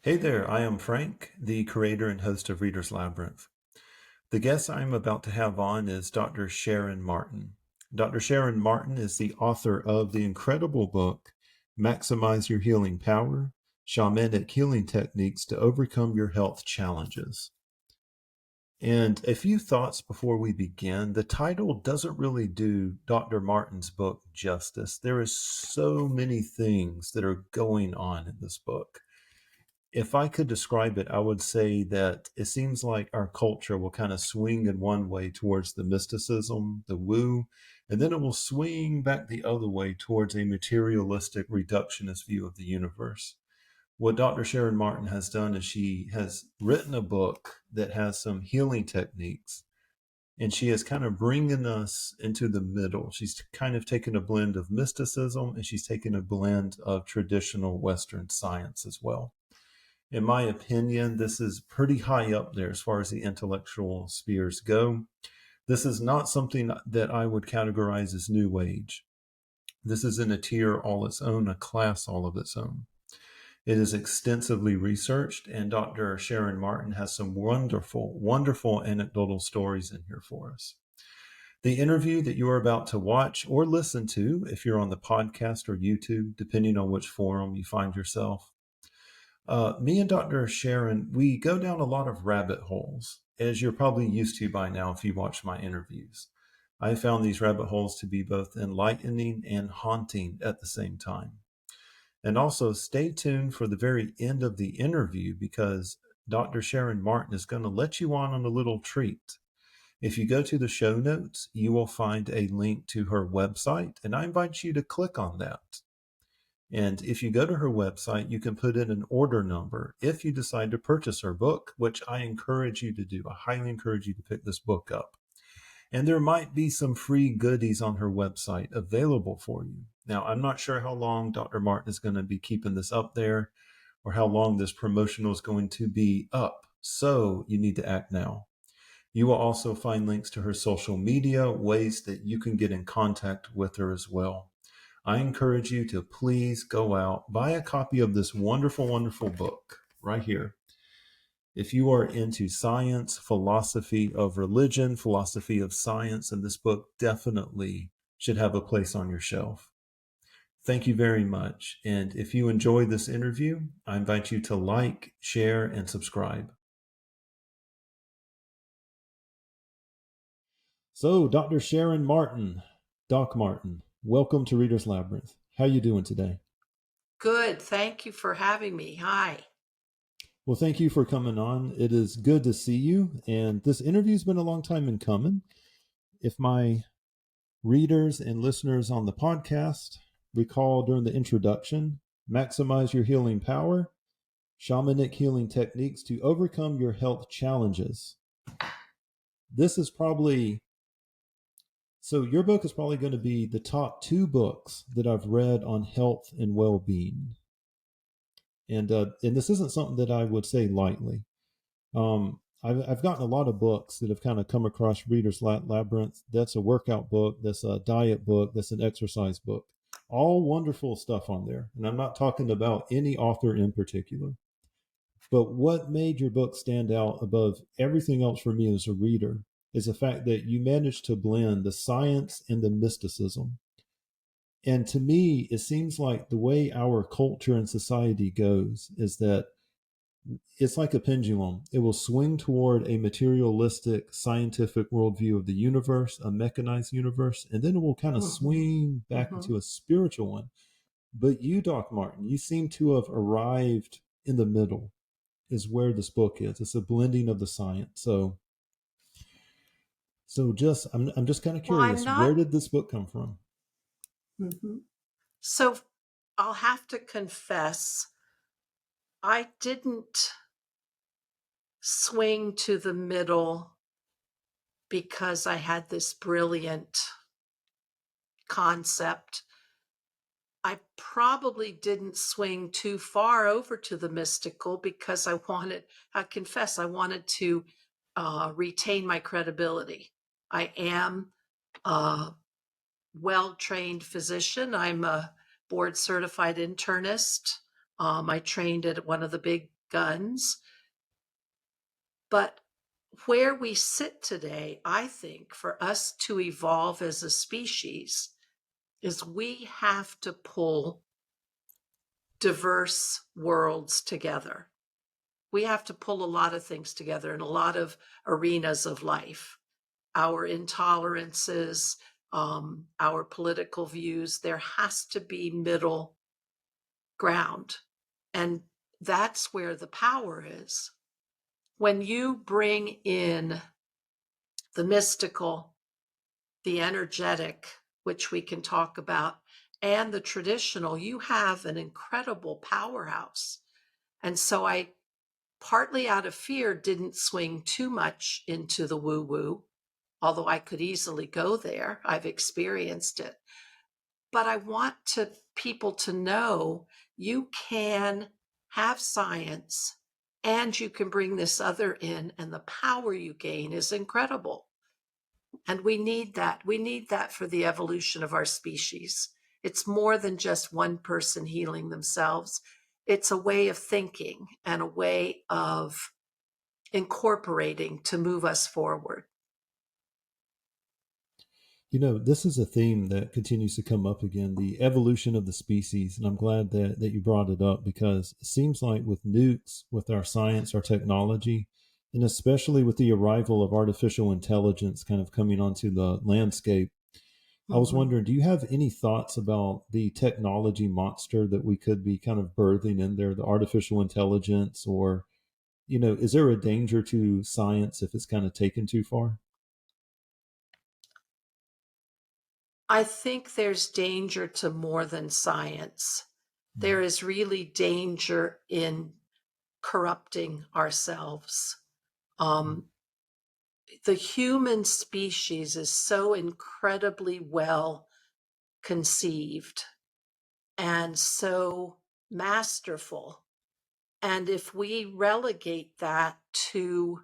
Hey there, I am Frank, the creator and host of Reader's Labyrinth. The guest I'm about to have on is Dr. Sharon Martin. Dr. Sharon Martin is the author of the incredible book, Maximize Your Healing Power, Shamanic Healing Techniques to Overcome Your Health Challenges. And a few thoughts before we begin. The title doesn't really do Dr. Martin's book justice. There is so many things that are going on in this book. If I could describe it, I would say that it seems like our culture will kind of swing in one way towards the mysticism, the woo, and then it will swing back the other way towards a materialistic reductionist view of the universe. What Dr. Sharon Martin has done is she has written a book that has some healing techniques, and she is kind of bringing us into the middle. She's kind of taken a blend of mysticism and she's taken a blend of traditional Western science as well. In my opinion, this is pretty high up there as far as the intellectual spheres go. This is not something that I would categorize as New Age. This is in a tier all its own, a class all of its own. It is extensively researched, and Dr. Sharon Martin has some wonderful, wonderful anecdotal stories in here for us. The interview that you are about to watch or listen to, if you're on the podcast or YouTube, depending on which forum you find yourself, me and Dr. Sharon, we go down a lot of rabbit holes, as you're probably used to by now if you watch my interviews. I found these rabbit holes to be both enlightening and haunting at the same time. And also, stay tuned for the very end of the interview because Dr. Sharon Martin is going to let you on a little treat. If you go to the show notes, you will find a link to her website, and I invite you to click on that. And if you go to her website, you can put in an order number if you decide to purchase her book, which I encourage you to do. I highly encourage you to pick this book up. And there might be some free goodies on her website available for you. Now, I'm not sure how long Dr. Martin is going to be keeping this up there or how long this promotional is going to be up. So you need to act now. You will also find links to her social media, ways that you can get in contact with her as well. I encourage you to please go out, buy a copy of this wonderful, wonderful book right here. If you are into science, philosophy of religion, philosophy of science, then this book definitely should have a place on your shelf. Thank you very much. And if you enjoyed this interview, I invite you to like, share, and subscribe. So, Dr. Sharon Martin, Doc Martin, welcome to Reader's Labyrinth. How you doing today? Good. Thank you for having me. Hi. Well, thank you for coming on. It is good to see you. And this interview's been a long time in coming. If my readers and listeners on the podcast recall during the introduction, maximize your healing power, shamanic healing techniques to overcome your health challenges. This is probably, so your book is probably going to be the top two books that I've read on health and well-being. And this isn't something that I would say lightly. I've gotten a lot of books that have kind of come across Reader's Labyrinth. That's a workout book. That's a diet book. That's an exercise book. All wonderful stuff on there. And I'm not talking about any author in particular. But what made your book stand out above everything else for me as a reader is the fact that you managed to blend the science and the mysticism. And to me, it seems like the way our culture and society goes is that it's like a pendulum. It will swing toward a materialistic, scientific worldview of the universe, a mechanized universe, and then it will kind of swing back into a spiritual one. But you, Doc Martin, you seem to have arrived in the middle, is where this book is. It's a blending of the science. So I'm just kind of Well, I'm curious, where not. did this book come from? So I'll have to confess, I didn't swing to the middle because I had this brilliant concept. I probably didn't swing too far over to the mystical because I confess, I wanted to retain my credibility. I am a well-trained physician. I'm a board certified internist. I trained at one of the big guns. But where we sit today, I think, for us to evolve as a species, is we have to pull diverse worlds together. We have to pull a lot of things together in a lot of arenas of life. Our intolerances, our political views, there has to be middle ground. And that's where the power is. When you bring in the mystical, the energetic, which we can talk about, and the traditional, you have an incredible powerhouse. And so I, partly out of fear, didn't swing too much into the woo-woo, although I could easily go there. I've experienced it. But I want people to know you can have science and you can bring this other in, and the power you gain is incredible. And we need that. We need that for the evolution of our species. It's more than just one person healing themselves. It's a way of thinking and a way of incorporating to move us forward. This is a theme that continues to come up again, the evolution of the species. And I'm glad that you brought it up, because it seems like with nukes, with our science, our technology, and especially with the arrival of artificial intelligence kind of coming onto the landscape, I was Mm-hmm. wondering, do you have any thoughts about the technology monster that we could be kind of birthing in there, the artificial intelligence, or, is there a danger to science if it's kind of taken too far? I think there's danger to more than science. There is really danger in corrupting ourselves. Um, the human species is so incredibly well conceived and so masterful. And if we relegate that to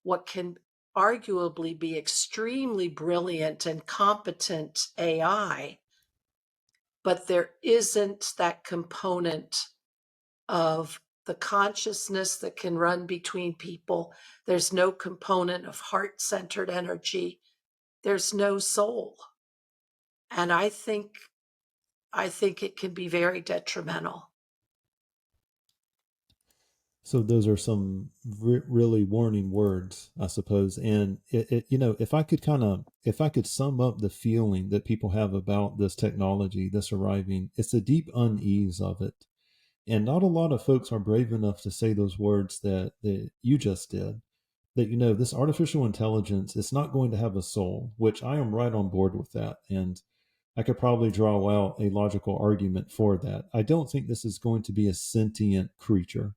what can arguably be extremely brilliant and competent AI, but there isn't that component of the consciousness that can run between people. There's no component of heart-centered energy. There's no soul. And I think it can be very detrimental. So those are some really warning words, I suppose. And if I could sum up the feeling that people have about this technology that's arriving, it's a deep unease of it. And not a lot of folks are brave enough to say those words that you just did. That, this artificial intelligence is not going to have a soul, which I am right on board with that. And I could probably draw out a logical argument for that. I don't think this is going to be a sentient creature.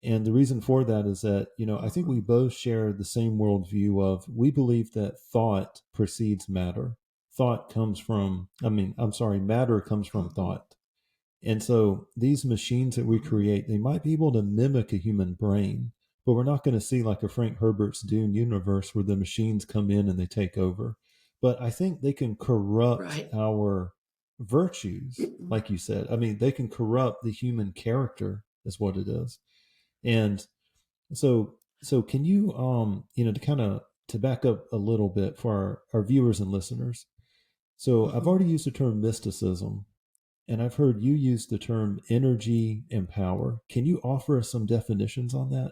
And the reason for that is that, I think we Mhm. both share the same worldview of, we believe that thought precedes matter. Thought comes from, I'm sorry, matter comes from Mhm. thought. And so these machines that we Mhm. create, they might be able to mimic a human brain, but we're not going to see like a Frank Herbert's Dune universe where the machines come in and they take over. But I think they can corrupt Right. our virtues, Mhm. like you said. They can corrupt the human character, is what it is. And so can you to back up a little bit for our viewers and listeners. So I've Mhm. already used the term mysticism, and I've heard you use the term energy and power. Can you offer us some definitions on that?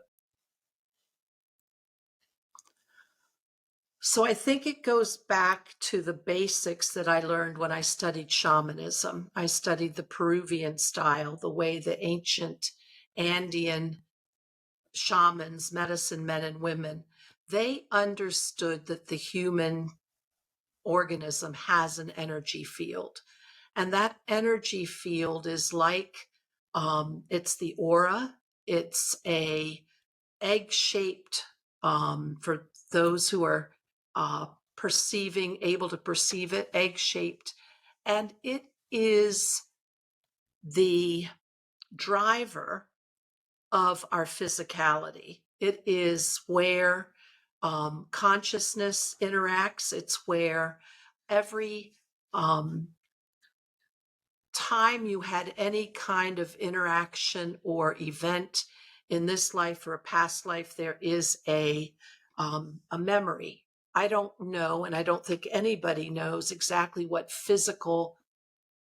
So I think it goes back to the basics that I learned when I studied shamanism. I studied the Peruvian style, the way the ancient Andean shamans, medicine men and women, they understood that the human organism has an energy field. And that energy field is like, it's the aura. It's a egg-shaped, for those who are able to perceive it, egg-shaped. And it is the driver of our physicality. It is where consciousness interacts. It's where every um, time you had any kind of interaction or event in this life or a past life, there is a memory. I don't know, and I don't think anybody knows exactly what physical,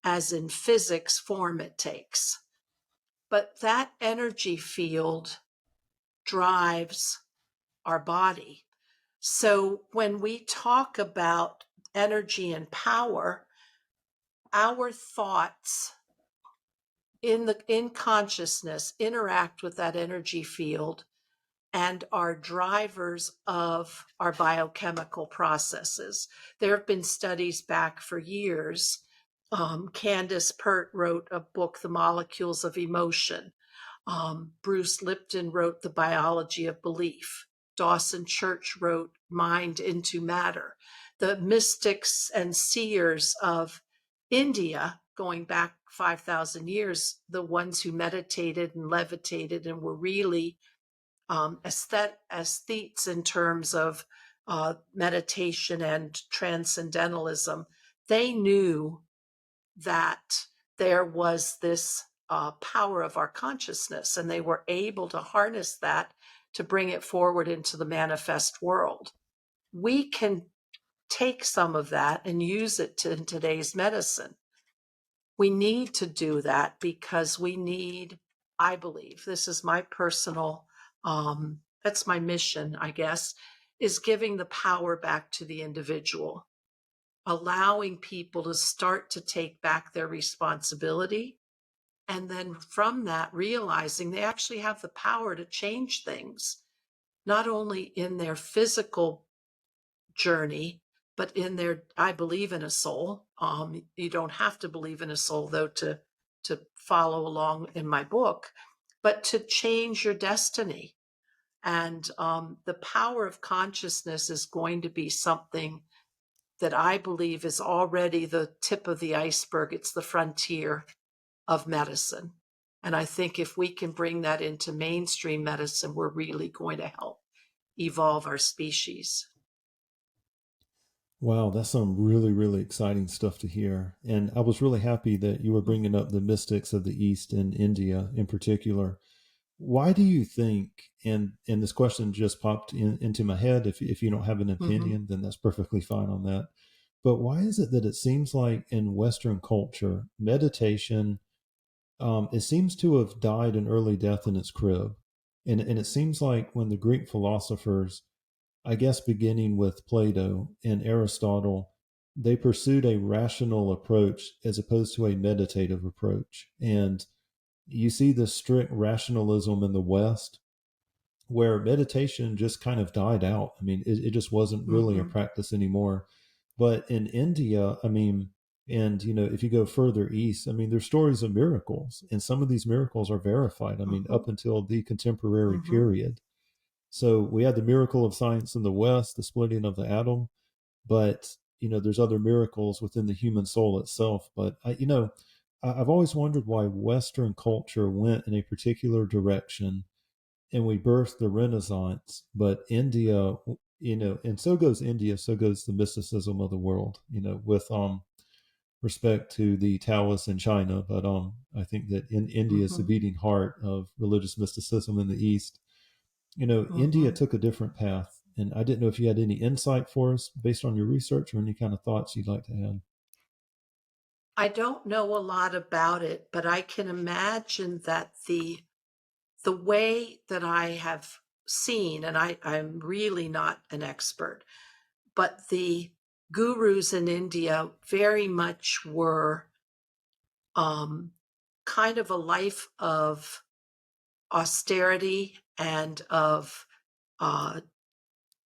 as in physics, form it takes. But that energy field drives our body. So when we talk about energy and power, our thoughts in consciousness interact with that energy field and are drivers of our biochemical processes. There have been studies back for years. Candace Pert wrote a book, The Molecules of Emotion. Bruce Lipton wrote The Biology of Belief. Dawson Church wrote Mind into Matter. The mystics and seers of India, going back 5,000 years, the ones who meditated and levitated and were really aesthetes in terms of meditation and transcendentalism, they knew that there was this power of our consciousness, and they were able to harness that to bring it forward into the manifest world. We can take some of that and use it in today's medicine. We need to do that because we need, I believe, this is my personal, that's my mission, I guess, is giving the power back to the individual, allowing people to start to take back their responsibility. And then from that, realizing they actually have the power to change things, not only in their physical journey, but in their, I believe in a soul. You don't have to believe in a soul, though, to follow along in my book, but to change your destiny. And the power of consciousness is going to be something that I believe is already the tip of the iceberg. It's the frontier of medicine. And I think if we can bring that into mainstream medicine, we're really going to help evolve our species. Wow, that's some really, really exciting stuff to hear. And I was really happy that you were bringing up the mystics of the East and India in particular. Why do you think, and this question just popped into my head, if you don't have an Mm-hmm. opinion, then that's perfectly fine on that. But why is it that it seems like in Western culture, meditation, it seems to have died an early death in its crib? And it seems like when the Greek philosophers, I guess beginning with Plato and Aristotle, they pursued a rational approach as opposed to a meditative approach. And you see this strict rationalism in the West where meditation just kind of died out. I mean, it just wasn't really a Mm-hmm. practice anymore. But in India, I mean, and if you go further east, I mean, there's stories of miracles, and some of these miracles are verified. I mean, Mm-hmm. up until the contemporary Mm-hmm. period. So we had the miracle of science in the West, the splitting of the atom, but there's other miracles within the human soul itself. But I've always wondered why Western culture went in a particular direction, and we birthed the Renaissance, but India, and so goes India, so goes the mysticism of the world, with respect to the Taoists in China. But I think that in India is the Mm-hmm. beating heart of religious mysticism in the East. India Mm-hmm. took a different path. And I didn't know if you had any insight for us based on your research or any kind of thoughts you'd like to add. I don't know a lot about it, but I can imagine that the way that I have seen, and I'm really not an expert, but the gurus in India very much were um, kind of a life of austerity and of uh,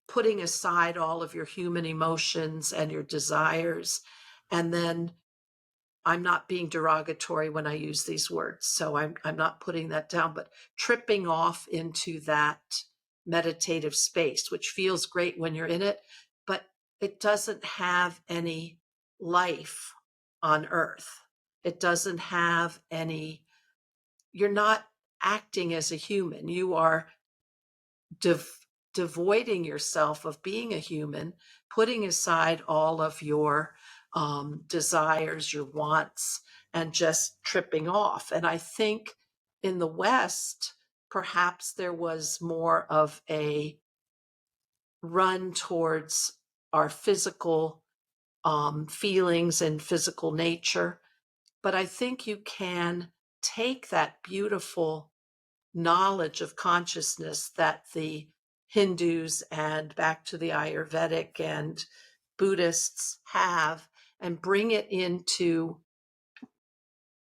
putting aside all of your human emotions and your desires. And then I'm not being derogatory when I use these words, so I'm not putting that down, but tripping off into that meditative space, which feels great when you're in it, but it doesn't have any life on earth. It doesn't have any, you're not acting as a human. You are devoiding yourself of being a human, putting aside all of your desires, your wants, and just tripping off. And I think in the West, perhaps there was more of a run towards our physical feelings and physical nature. But I think you can take that beautiful knowledge of consciousness that the Hindus and back to the Ayurvedic and Buddhists have and bring it into,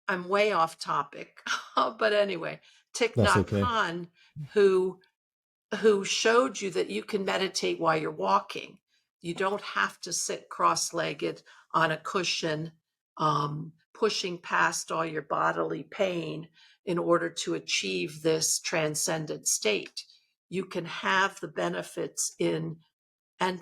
I'm way off topic, but anyway, Thich That's Nhat okay. Hanh, who showed you that you can meditate while you're walking. You don't have to sit cross-legged on a cushion, pushing past all your bodily pain in order to achieve this transcendent state. You can have the benefits in, and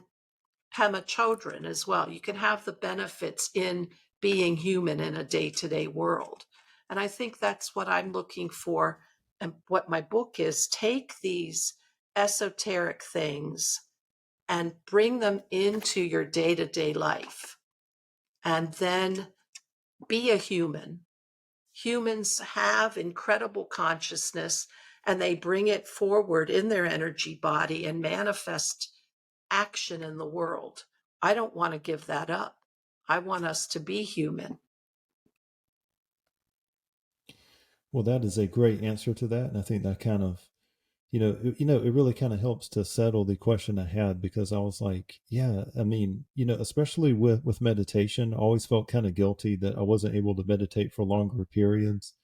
Pema Chodron as well, you can have the benefits in being human in a day-to-day world. And I think that's what I'm looking for, and what my book is. Take these esoteric things and bring them into your day-to-day life, and then be a human. Humans have incredible consciousness, and they bring it forward in their energy body and manifest action in the world. I don't want to give that up. I want us to be human. Well, that is a great answer to that, and I think that kind of, it really kind of helps to settle the question I had, because I was like, yeah, I mean, especially with meditation, I always felt kind of guilty that I wasn't able to meditate for longer periods.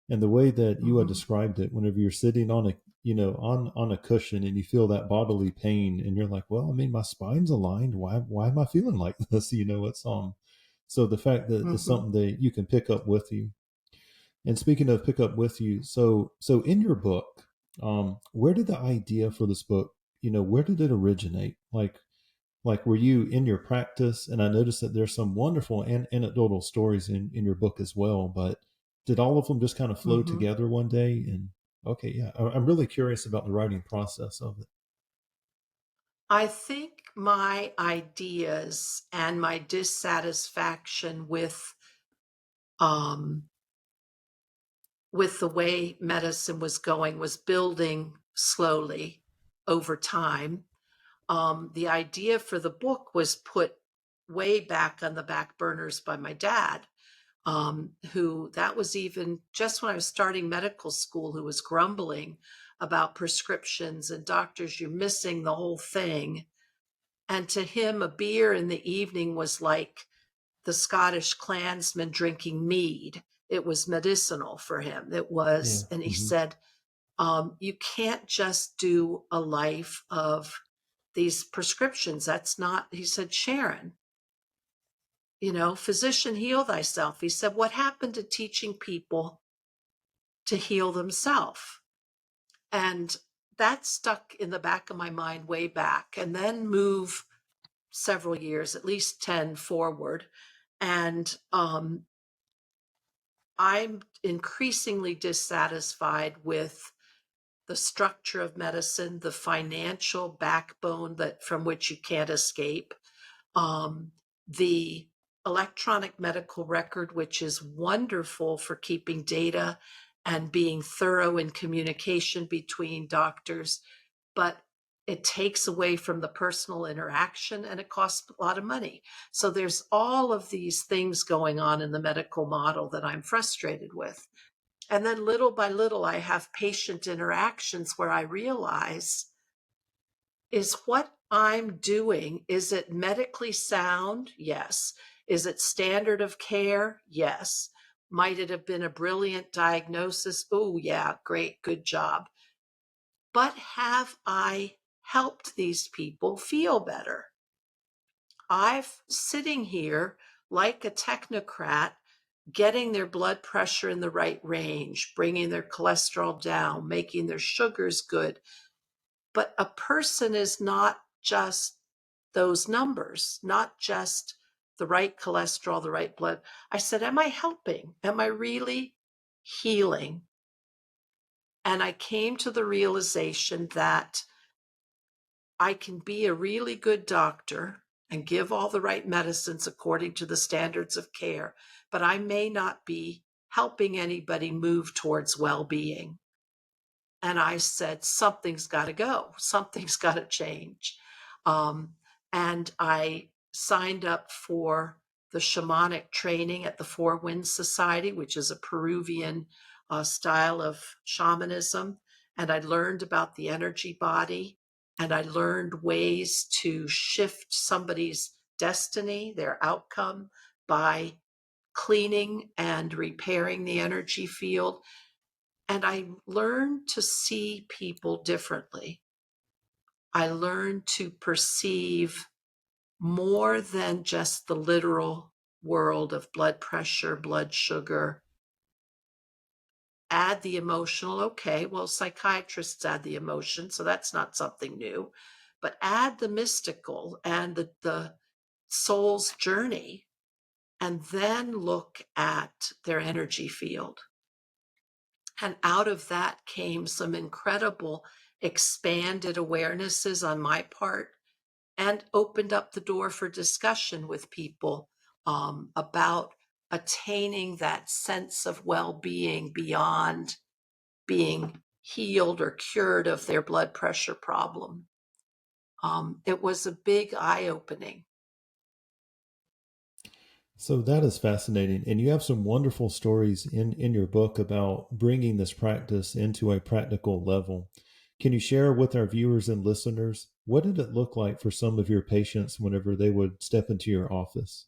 And the way that you had Mm-hmm. described it, whenever you're sitting on a, on a cushion and you feel that bodily pain, and you're like, well, I mean, my spine's aligned. Why am I feeling like this? It's so the fact that it's Mm-hmm. something that you can pick up with you. And speaking of pick up with you, so in your book, where did the idea for this book, where did it originate? Like were you in your practice? And I noticed that there's some wonderful anecdotal stories in your book as well. But did all of them just kind of flow Mm-hmm. together one day? And okay, yeah, I'm really curious about the writing process of it. I think my ideas and my dissatisfaction um, with the way medicine was going was building slowly over time. The idea for the book was put way back on the back burners by my dad, who, that was even just when I was starting medical school, who was grumbling about prescriptions and doctors, you're missing the whole thing. And to him, a beer in the evening was like the Scottish clansman drinking mead. It was medicinal for him. It Yeah. was, and he Hmm. said, you can't just do a life of these prescriptions. That's not, he said, Sharon, physician, heal thyself. He said, what happened to teaching people to heal themselves? And that stuck in the back of my mind way back, and then move several years, at least 10 forward. And I'm increasingly dissatisfied with the structure of medicine, the financial backbone that from which you can't escape, the electronic medical record, which is wonderful for keeping data and being thorough in communication between doctors, but it takes away from the personal interaction and it costs a lot of money. So there's all of these things going on in the medical model that I'm frustrated with. And then little by little, I have patient interactions where I realize, is what I'm doing, is it medically sound? Yes. Is it standard of care? Yes. Might it have been a brilliant diagnosis? Oh, yeah, great, good job. But have I helped these people feel better? I'm sitting here like a technocrat, getting their blood pressure in the right range, bringing their cholesterol down, making their sugars good. But a person is not just those numbers, not just the right cholesterol, the right blood. I said, am I helping? Am I really healing? And I came to the realization that I can be a really good doctor and give all the right medicines according to the standards of care, but I may not be helping anybody move towards well-being. And I said, something's got to go. Something's got to change. And I signed up for the shamanic training at the Four Winds Society, which is a Peruvian style of shamanism. And I learned about the energy body, and I learned ways to shift somebody's destiny, their outcome, by cleaning and repairing the energy field. And I learned to see people differently. I learned to perceive more than just the literal world of blood pressure, blood sugar. Add the emotional, okay, well, psychiatrists add the emotion, so that's not something new. But add the mystical and the soul's journey, and then look at their energy field. And out of that came some incredible expanded awarenesses on my part, and opened up the door for discussion with people about attaining that sense of well-being beyond being healed or cured of their blood pressure problem. It was a big eye-opening. So that is fascinating. And you have some wonderful stories in your book about bringing this practice into a practical level. Can you share with our viewers and listeners, what did it look like for some of your patients whenever they would step into your office?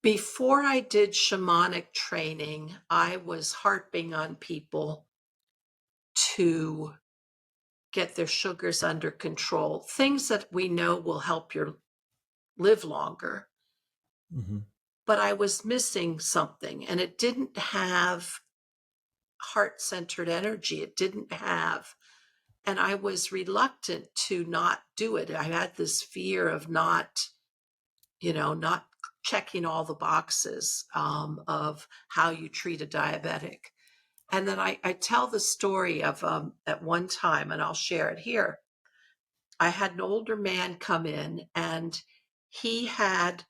Before I did shamanic training, I was harping on people to get their sugars under control, things that we know will help you live longer. Mm-hmm. But I was missing something, and it didn't have heart-centered energy. It didn't have, and I was reluctant to not do it. I had this fear of not checking all the boxes of how you treat a diabetic. And then I tell the story of at one time, and I'll share it here. I had an older man come in, and he had,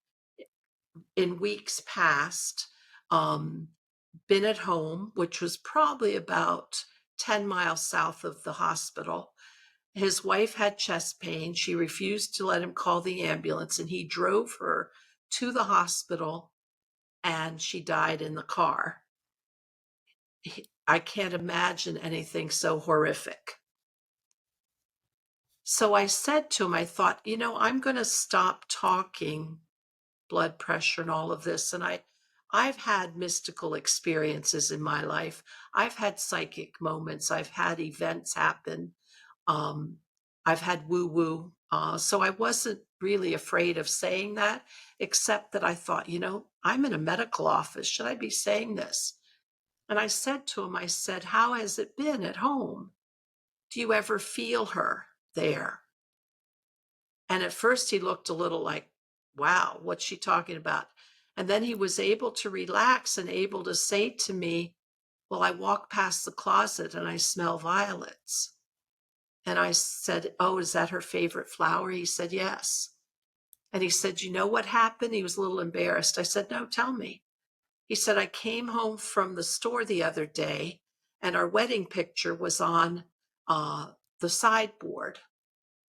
in weeks past, been at home, which was probably about 10 miles south of the hospital. His wife had chest pain. She refused to let him call the ambulance, and he drove her to the hospital, and she died in the car. I can't imagine anything so horrific. So I said to him, I thought, I'm going to stop talking blood pressure and all of this. And I've had mystical experiences in my life. I've had psychic moments. I've had events happen. Um, I've had woo-woo. So I wasn't really afraid of saying that, except that I thought, I'm in a medical office. Should I be saying this? And I said to him, I said, how has it been at home? Do you ever feel her there? And at first he looked a little like, wow, what's she talking about? And then he was able to relax and able to say to me, well, I walk past the closet and I smell violets. And I said, oh, is that her favorite flower? He said, yes. And he said, you know what happened? He was a little embarrassed. I said, no, tell me. He said, I came home from the store the other day, and our wedding picture was on the sideboard.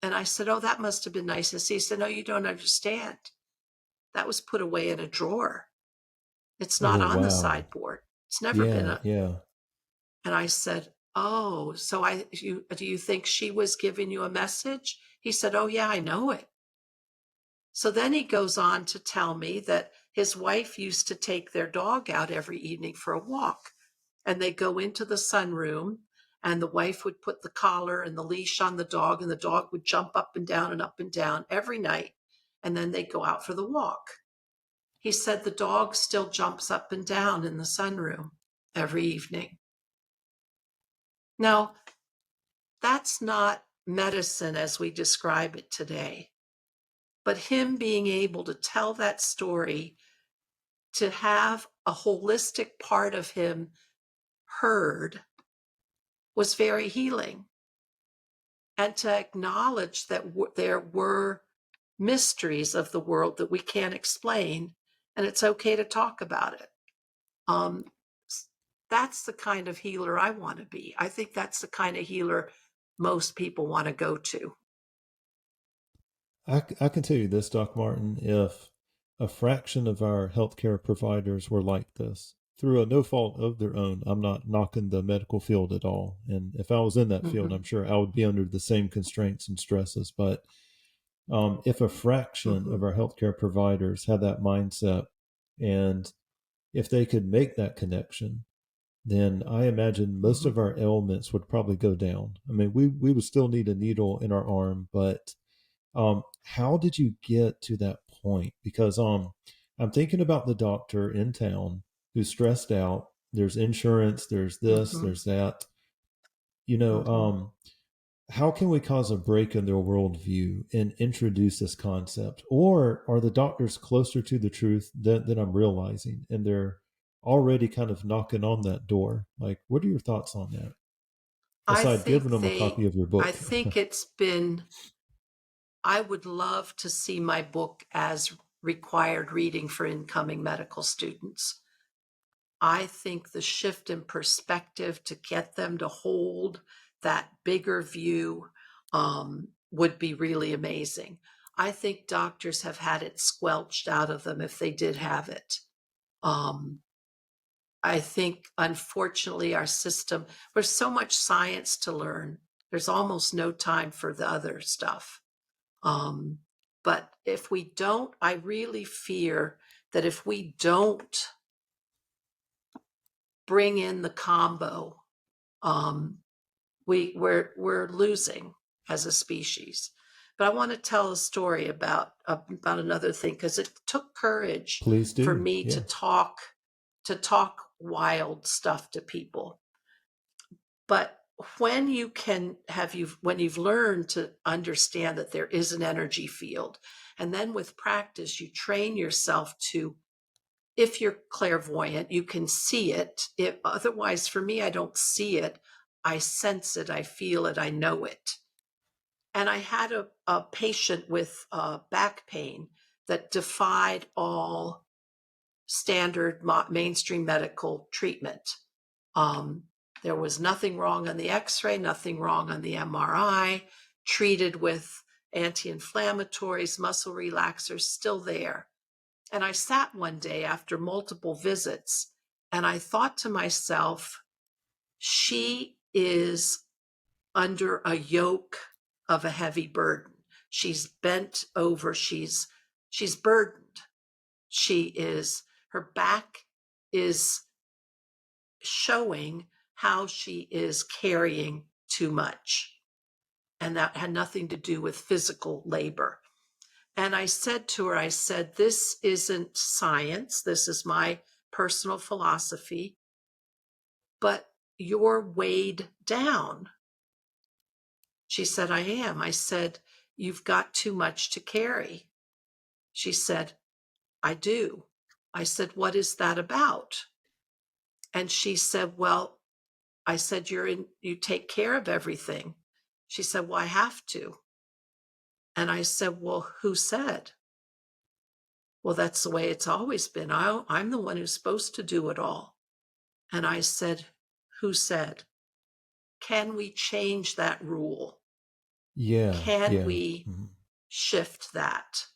And I said, oh, that must have been nice. And he said, no, you don't understand. That was put away in a drawer. It's not Oh, on the wow. sideboard. It's never been Yeah, yeah. And I said, oh, so do you think she was giving you a message? He said, oh, yeah, I know it. So then he goes on to tell me that his wife used to take their dog out every evening for a walk, and they go into the sunroom, and the wife would put the collar and the leash on the dog, and the dog would jump up and down every night, and then they'd go out for the walk. He said the dog still jumps up and down in the sunroom every evening. Now, that's not medicine as we describe it today, but him being able to tell that story, to have a holistic part of him heard, was very healing. And to acknowledge that there were mysteries of the world that we can't explain, and it's okay to talk about it. Um, that's the kind of healer I want to be. I think that's the kind of healer most people want to go to. I can tell you this, Doc Martin, if a fraction of our healthcare providers were like this, through a no fault of their own, I'm not knocking the medical field at all. And if I was in that field, I'm Mm-hmm. sure I would be under the same constraints and stresses. But if a fraction Mm-hmm. of our healthcare providers had that mindset, and if they could make that connection, then I imagine most Mm-hmm. of our ailments would probably go down. I mean, we would still need a needle in our arm, but how did you get to that point? Because I'm thinking about the doctor in town who's stressed out. There's insurance, there's this, Mm-hmm. there's that. You know, Mm-hmm. how can we cause a break in their worldview and introduce this concept? Or are the doctors closer to the truth than I'm realizing, and they're already kind of knocking on that door? Like, what are your thoughts on that? I Aside giving think them a they, copy of your I book. think it's been, I would love to see my book as required reading for incoming medical students. I think the shift in perspective to get them to hold that bigger view would be really amazing. I think doctors have had it squelched out of them if they did have it. Um, I think, unfortunately, our system, there's so much science to learn. There's almost no time for the other stuff. Um, but if we don't, I really fear that if we don't bring in the combo, um, we're losing as a species. But I want to tell a story about another thing, because it took courage Please for do. me Yeah. to talk wild stuff to people. But when when you've learned to understand that there is an energy field, and then with practice you train yourself to, if you're clairvoyant, you can see it. If otherwise, for me, I don't see it. I sense it, I feel it, I know it. And I had a patient with back pain that defied all standard mainstream medical treatment. Um, there was nothing wrong on the x-ray, nothing wrong on the MRI, treated with anti-inflammatories, muscle relaxers, still there. And I sat one day after multiple visits and I thought to myself, she is under a yoke of a heavy burden. She's bent over, she's burdened. Her back is showing how she is carrying too much. And that had nothing to do with physical labor. And I said to her, I said, this isn't science. This is my personal philosophy, but you're weighed down. She said, I am. I said, you've got too much to carry. She said, I do. I said, what is that about? And she said, well, I said, you take care of everything. She said, well, I have to. And I said, well, who said? Well, that's the way it's always been. I'm the one who's supposed to do it all. And I said, who said? Can we change that rule? Yeah. Can Yeah. we Mhm. shift that?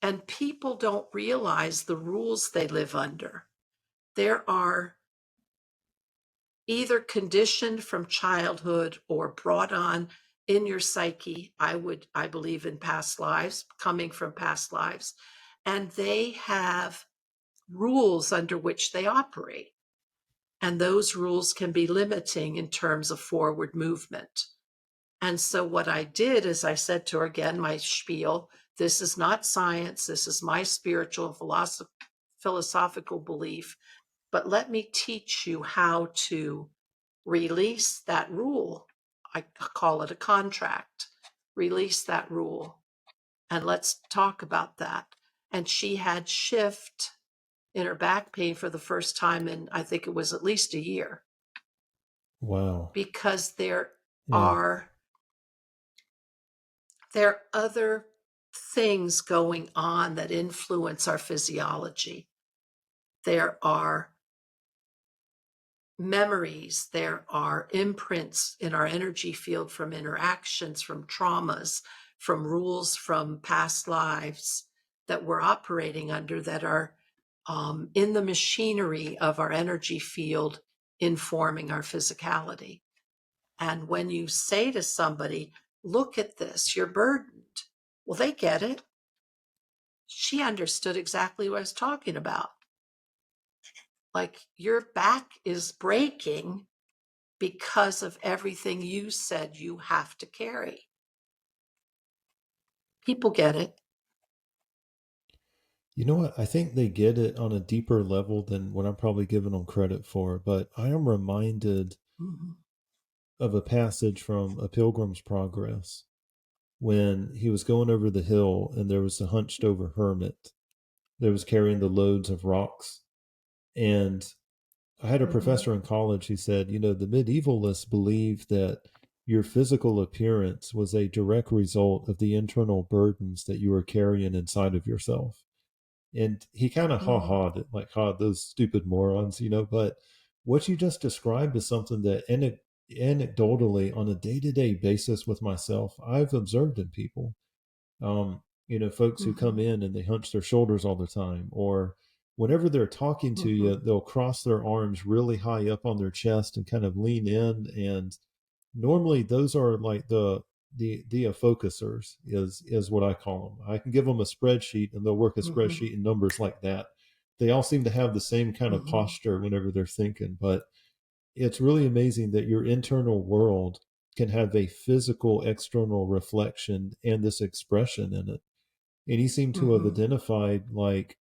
And people don't realize the rules they live under. There are either conditioned from childhood or brought on in your psyche. I believe in past lives, coming from past lives, and they have rules under which they operate. And those rules can be limiting in terms of forward movement. And so what I did is I said to her, again, my spiel, this is not science. This is my spiritual philosophical belief. But let me teach you how to release that rule. I call it a contract. Release that rule. And let's talk about that. And she had shift in her back pain for the first time in, I think it was at least a year, Wow. because Yeah. are there are other things going on that influence our physiology. There are memories, there are imprints in our energy field from interactions, from traumas, from rules from past lives that we're operating under that are in the machinery of our energy field informing our physicality. And when you say to somebody, look at this, you're burdened, well, they get it. She understood exactly what I was talking about. Like, your back is breaking because of everything you said you have to carry. People get it. You know what? I think they get it on a deeper level than what I'm probably giving them credit for. But I am reminded Mm-hmm. of a passage from A Pilgrim's Progress when he was going over the hill and there was a hunched over hermit that was carrying the loads of rocks. And I had a Mm-hmm. professor in college who said, the medievalists believed that your physical appearance was a direct result of the internal burdens that you were carrying inside of yourself. And he kind of Mm-hmm. ha-ha'd it, like, ha, those stupid morons, but what you just described is something that anecdotally on a day-to-day basis with myself, I've observed in people. Folks who come Mm-hmm. in and they hunch their shoulders all the time, or whenever they're talking to you, Mm-hmm. they'll cross their arms really high up on their chest and kind of lean in. And normally those are like the focusers is what I call them. I can give them a spreadsheet and they'll work a Mm-hmm. spreadsheet in numbers like that. They all seem to have the same kind of Mm-hmm. posture whenever they're thinking, but it's really amazing that your internal world can have a physical external reflection and this expression in it. And he seemed to have Mm-hmm. identified like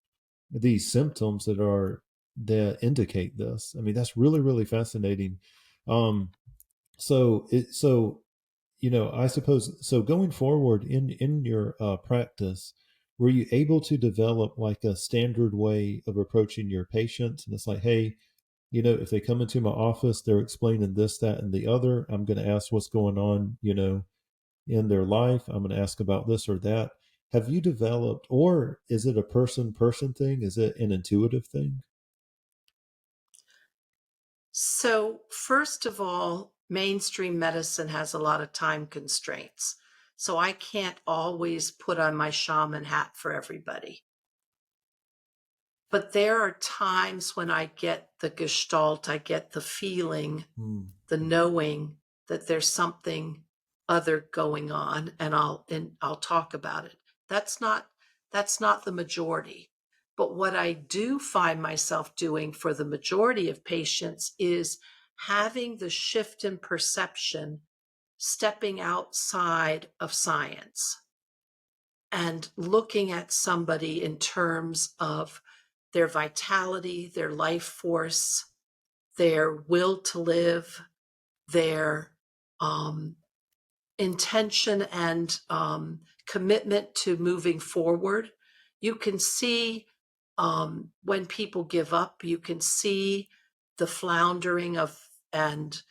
these symptoms that indicate this. I mean, that's really, really fascinating. Um, so I suppose so. Going forward in your practice, were you able to develop like a standard way of approaching your patients? And it's like, hey, if they come into my office, they're explaining this, that, and the other. I'm going to ask what's going on, in their life. I'm going to ask about this or that. Have you developed, or is it a person thing? Is it an intuitive thing? So, first of all, mainstream medicine has a lot of time constraints. So I can't always put on my shaman hat for everybody. But there are times when I get the gestalt, I get the feeling, Hmm. the knowing that there's something other going on, and I'll talk about it. That's not that's not the majority. But what I do find myself doing for the majority of patients is having the shift in perception, stepping outside of science and looking at somebody in terms of their vitality, their life force, their will to live, their um, intention and commitment to moving forward. You can see when people give up, you can see the floundering of and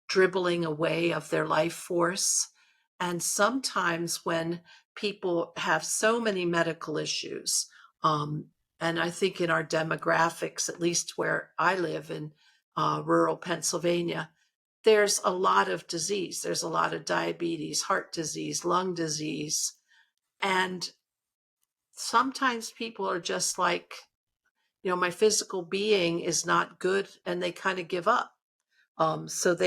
dribbling away of their life force. And sometimes when people have so many medical issues, um, and I think in our demographics, at least where I live in rural Pennsylvania, there's a lot of disease. There's a lot of diabetes, heart disease, lung disease. And sometimes people are just like, my physical being is not good, and they kind of give up. So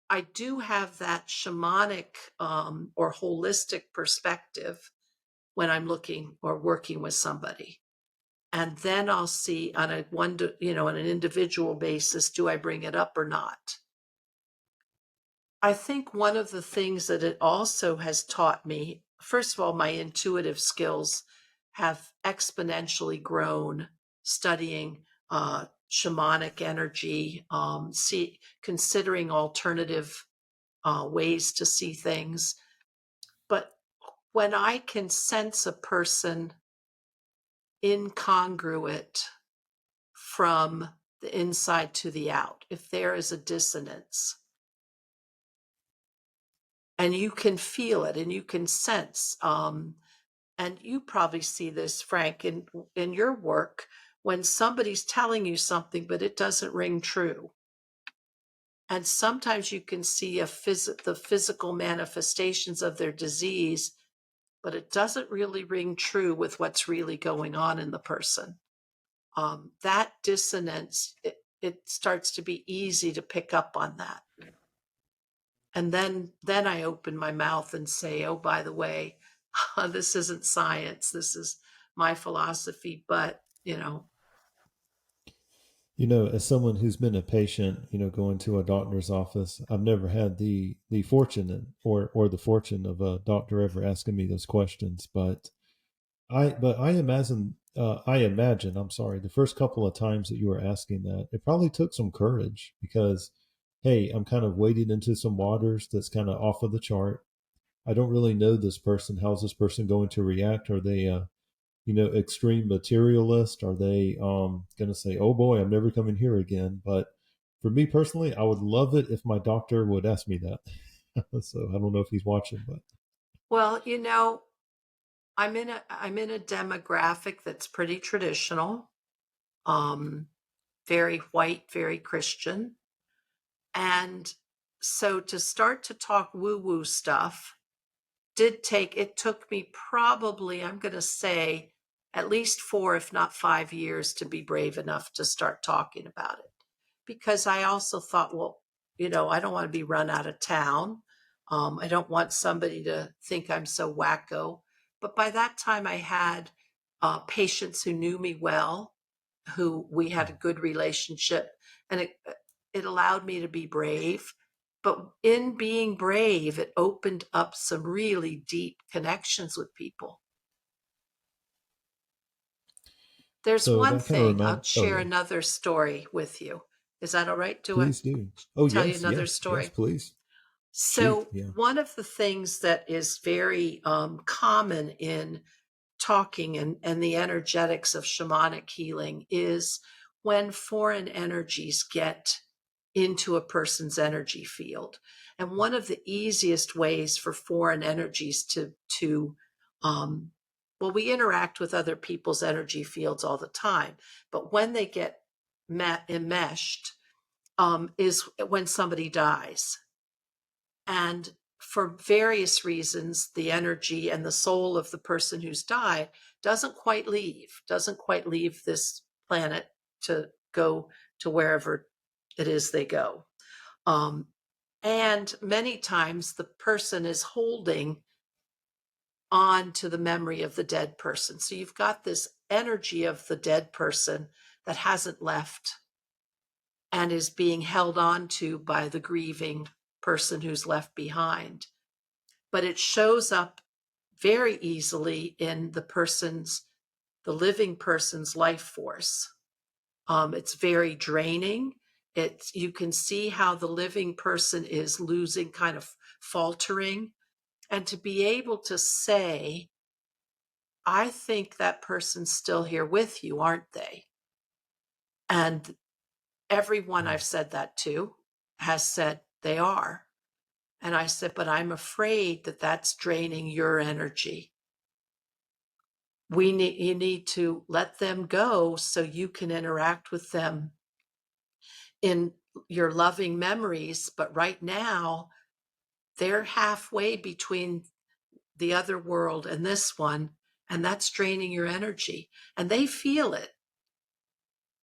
I do have that shamanic or holistic perspective when I'm looking or working with somebody. And then I'll see on on an individual basis, do I bring it up or not? I think one of the things that it also has taught me, first of all, my intuitive skills have exponentially grown studying shamanic energy, considering alternative ways to see things. But when I can sense a person incongruent from the inside to the out, if there is a dissonance, and you can feel it and you can sense, and you probably see this, Frank, in your work, when somebody's telling you something, but it doesn't ring true. And sometimes you can see the physical manifestations of their disease, but it doesn't really ring true with what's really going on in the person. That dissonance, it starts to be easy to pick up on that. And then I open my mouth and say, oh, by the way, this isn't science. This is my philosophy, but, As someone who's been a patient, going to a doctor's office, I've never had the fortune or the fortune of a doctor ever asking me those questions. But I imagine, I'm sorry, the first couple of times that you were asking that, it probably took some courage because, hey, I'm kind of wading into some waters that's kind of off of the chart. I don't really know this person. How's this person going to react? Are they extreme materialist? Are they going to say, "Oh boy, I'm never coming here again"? But for me personally, I would love it if my doctor would ask me that. So I don't know if he's watching, but well, I'm in a demographic that's pretty traditional, um, very white, very Christian. And so to start to talk woo-woo stuff it took me probably, I'm going to say, at least 4, if not 5 years to be brave enough to start talking about it. Because I also thought, well, I don't want to be run out of town. I don't want somebody to think I'm so wacko. But by that time, I had patients who knew me well, who we had a good relationship, and it allowed me to be brave. But in being brave, it opened up some really deep connections with people. There's so one that kind of thing, I'll remind. Oh share yeah, another story with you. Is that all right? Do I please do. Oh tell you yes, another yes, yes, story? please. Shoot, So, yeah. one of the things that is very common in talking and the energetics of shamanic healing is when foreign energies get into a person's energy field. And one of the easiest ways for foreign energies to um, well, we interact with other people's energy fields all the time, but when they get enmeshed, is when somebody dies. And for various reasons, the energy and the soul of the person who's died doesn't quite leave this planet to go to wherever it is they go. Um, and many times the person is holding on to the memory of the dead person. So you've got this energy of the dead person that hasn't left and is being held on to by the grieving person who's left behind. But it shows up very easily in the living person's life force. It's very draining. You can see how the living person is losing, kind of faltering. And to be able to say, I think that person's still here with you, aren't they? And everyone Mm. I've said that to has said they are. And I said, but I'm afraid that that's draining your energy. You need to let them go so you can interact with them in your loving memories. But right now, they're halfway between the other world and this one, and that's draining your energy. And they feel it.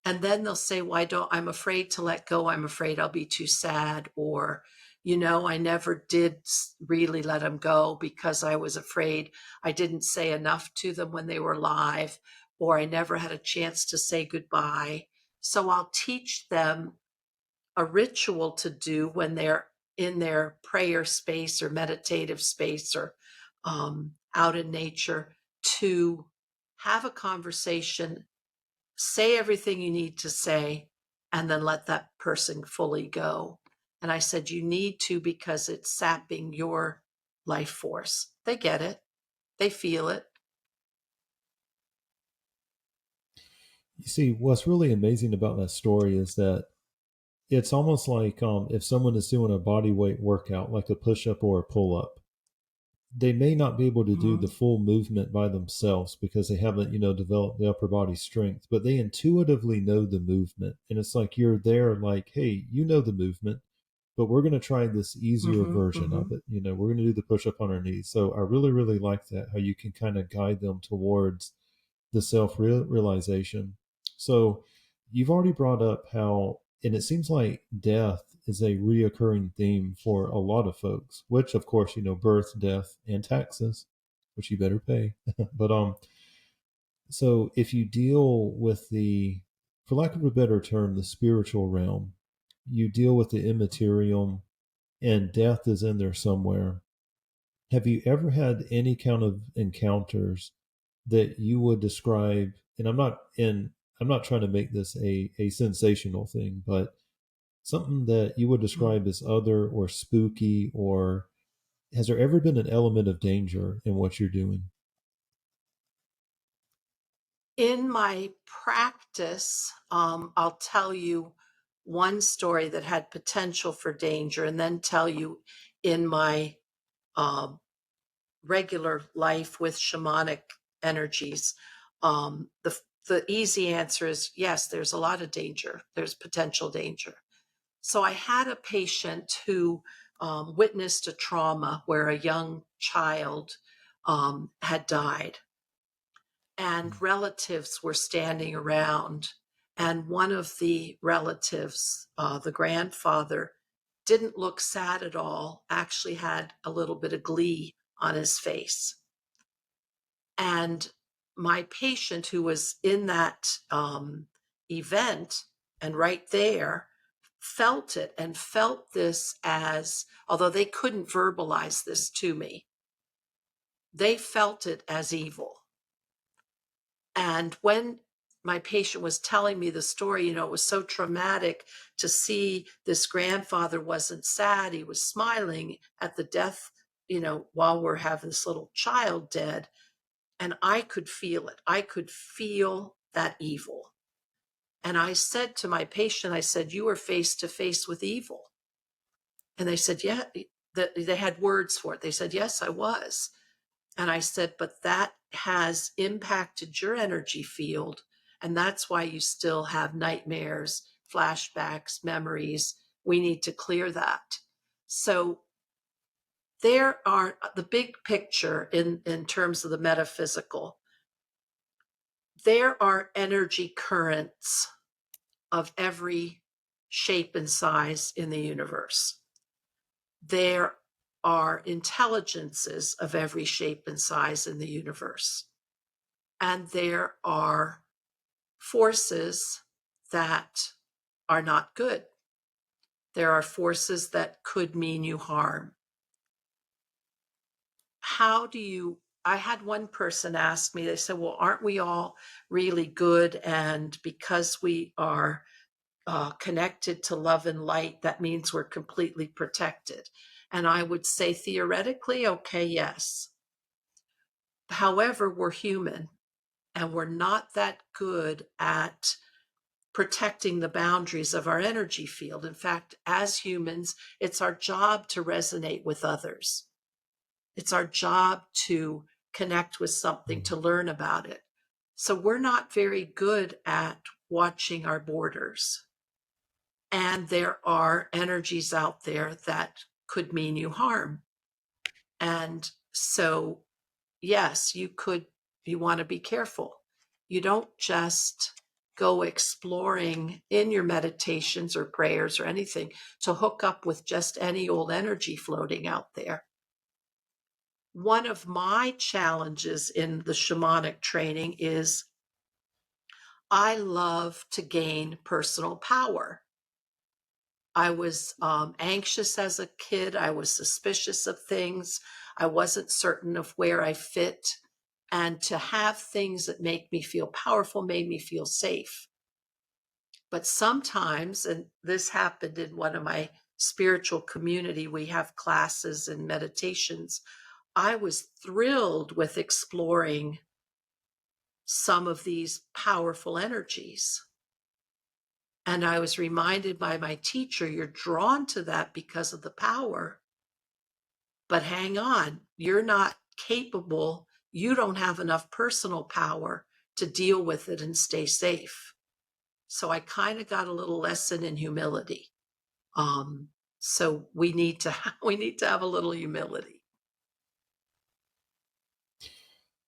And then they'll say, well, I'm afraid to let go. I'm afraid I'll be too sad. Or, I never did really let them go because I was afraid I didn't say enough to them when they were alive, or I never had a chance to say goodbye. So I'll teach them a ritual to do when they're in their prayer space or meditative space or out in nature, to have a conversation, say everything you need to say, and then let that person fully go. And I said, you need to, because it's sapping your life force. They get it, they feel it. You see, what's really amazing about that story is that it's almost like if someone is doing a body weight workout, like a push up or a pull up, they may not be able to do Mhm. the full movement by themselves because they haven't, developed the upper body strength, but they intuitively know the movement. And it's like you're there, like, hey, you know the movement, but we're going to try this easier Mhm. version of Mhm. it. We're going to do the push up on our knees. So I really, really like that, how you can kind of guide them towards the self realization. So you've already brought up how, and it seems like death is a reoccurring theme for a lot of folks, which of course, birth, death, and taxes, which you better pay. But so if you deal with the, for lack of a better term, the spiritual realm, you deal with the immaterial, and death is in there somewhere. Have you ever had any kind of encounters that you would describe? And I'm not trying to make this a sensational thing, but something that you would Mhm. describe as other or spooky, or has there ever been an element of danger in what you're doing? In my practice, I'll tell you one story that had potential for danger, and then tell you in my um, regular life with shamanic energies. The easy answer is yes, there's a lot of danger. There's potential danger. So I had a patient who witnessed a trauma where a young child had died, and relatives were standing around. And one of the relatives, the grandfather, didn't look sad at all, actually had a little bit of glee on his face. And my patient, who was in that event and right there, felt it and felt this as, although they couldn't verbalize this to me, they felt it as evil. And when my patient was telling me the story, it was so traumatic to see this grandfather wasn't sad. He was smiling at the death, while we're having this little child dead. And I could feel it. I could feel that evil. And I said to my patient, I said, "You were face to face with evil." And they said, "Yeah." That they had words for it. They said, "Yes, I was." And I said, "But that has impacted your energy field. And that's why you still have nightmares, flashbacks, memories. We need to clear that." So there are the big picture in terms of the metaphysical. There are energy currents of every shape and size in the universe. There are intelligences of every shape and size in the universe. And there are forces that are not good. There are forces that could mean you harm. I had one person ask me, they said, "Well, aren't we all really good? And because we are connected to love and light, that means we're completely protected." And I would say, theoretically, okay, yes. However, we're human and we're not that good at protecting the boundaries of our energy field. In fact, as humans, it's our job to resonate with others. It's our job to connect with something, to learn about it. So we're not very good at watching our borders. And there are energies out there that could mean you harm. And so, yes, you want to be careful. You don't just go exploring in your meditations or prayers or anything to hook up with just any old energy floating out there. One of my challenges in the shamanic training is I love to gain personal power. I was anxious as a kid. I was suspicious of things. I wasn't certain of where I fit. And to have things that make me feel powerful made me feel safe. But sometimes, and this happened in one of my spiritual community, we have classes and meditations. I was thrilled with exploring some of these powerful energies. And I was reminded by my teacher, you're drawn to that because of the power. But hang on, you're not capable. You don't have enough personal power to deal with it and stay safe. So I kind of got a little lesson in humility. So we need to have a little humility.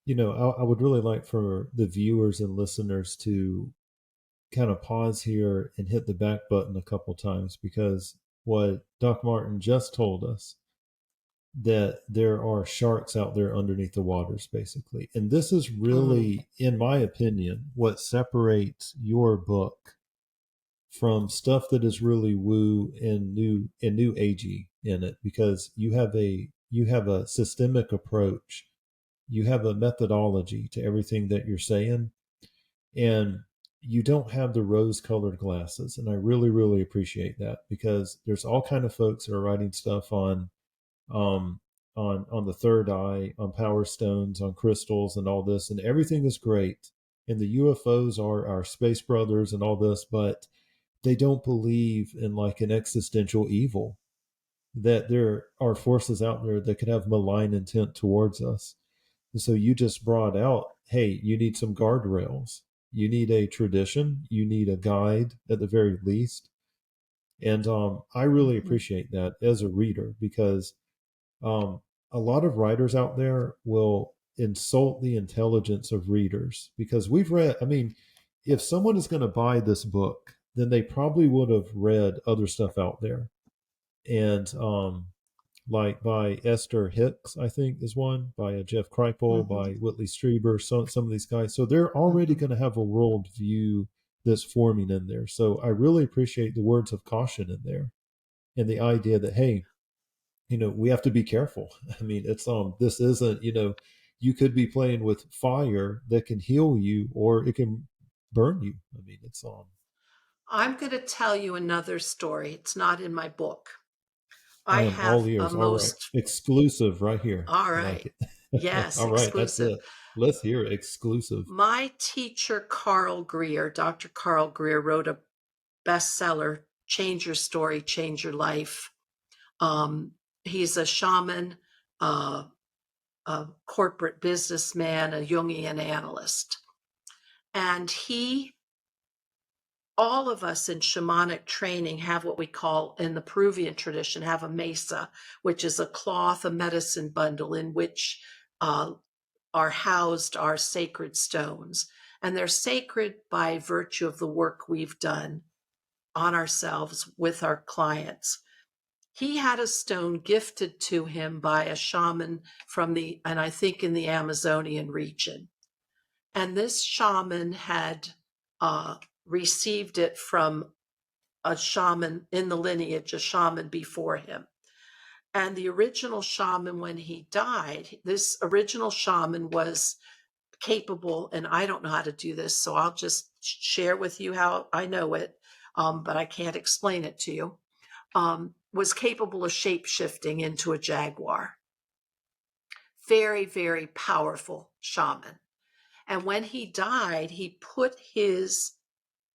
I would really like for the viewers and listeners to kind of pause here and hit the back button a couple times, because what Doc Martin just told us, that there are sharks out there underneath the waters, basically. And this is really, in my opinion, what separates your book from stuff that is really woo and new agey in it, because you have a systemic approach, you have a methodology to everything that you're saying, and you don't have the rose colored glasses. And I really, really appreciate that, because there's all kind of folks that are writing stuff um on the third eye, on power stones, on crystals and all this, and everything is great, and the UFOs are our space brothers and all this, but they don't believe in like an existential evil, that there are forces out there that could have malign intent towards us. And so you just brought out, hey, you need some guardrails. You need a tradition. You need a guide at the very least. And I really appreciate that as a reader, because um, a lot of writers out there will insult the intelligence of readers, because we've read, I mean, if someone is going to buy this book, then they probably would have read other stuff out there. And like by Esther Hicks, I think is one, by Jeff Kripal, by Whitley Strieber, some of these guys. So they're already going to have a world view that's forming in there. So I really appreciate the words of caution in there, and the idea that, hey, we have to be careful. I mean, it's this isn't, you could be playing with fire that can heal you, or it can burn you. I mean, it's I'm going to tell you another story. It's not in my book. I I am all have a ears. All right. most, Exclusive right here. all I like right. it. Yes, All right, that's exclusive. it. Let's hear it. Exclusive. My teacher, Carl Greer, Dr. Carl Greer, wrote a bestseller, Change Your Story, Change Your Life. He's a shaman, a corporate businessman, a Jungian analyst. And all of us in shamanic training have what we call, in the Peruvian tradition, have a mesa, which is a cloth, a medicine bundle in which are housed our sacred stones. And they're sacred by virtue of the work we've done on ourselves with our clients. He had a stone gifted to him by a shaman and I think in the Amazonian region. And this shaman had received it from a shaman in the lineage, a shaman before him. And the original shaman, when he died, this original shaman was capable, and I don't know how to do this, so I'll just share with you how I know it, but I can't explain it to you, was capable of shape-shifting into a jaguar. Very, very powerful shaman. And when he died, he put his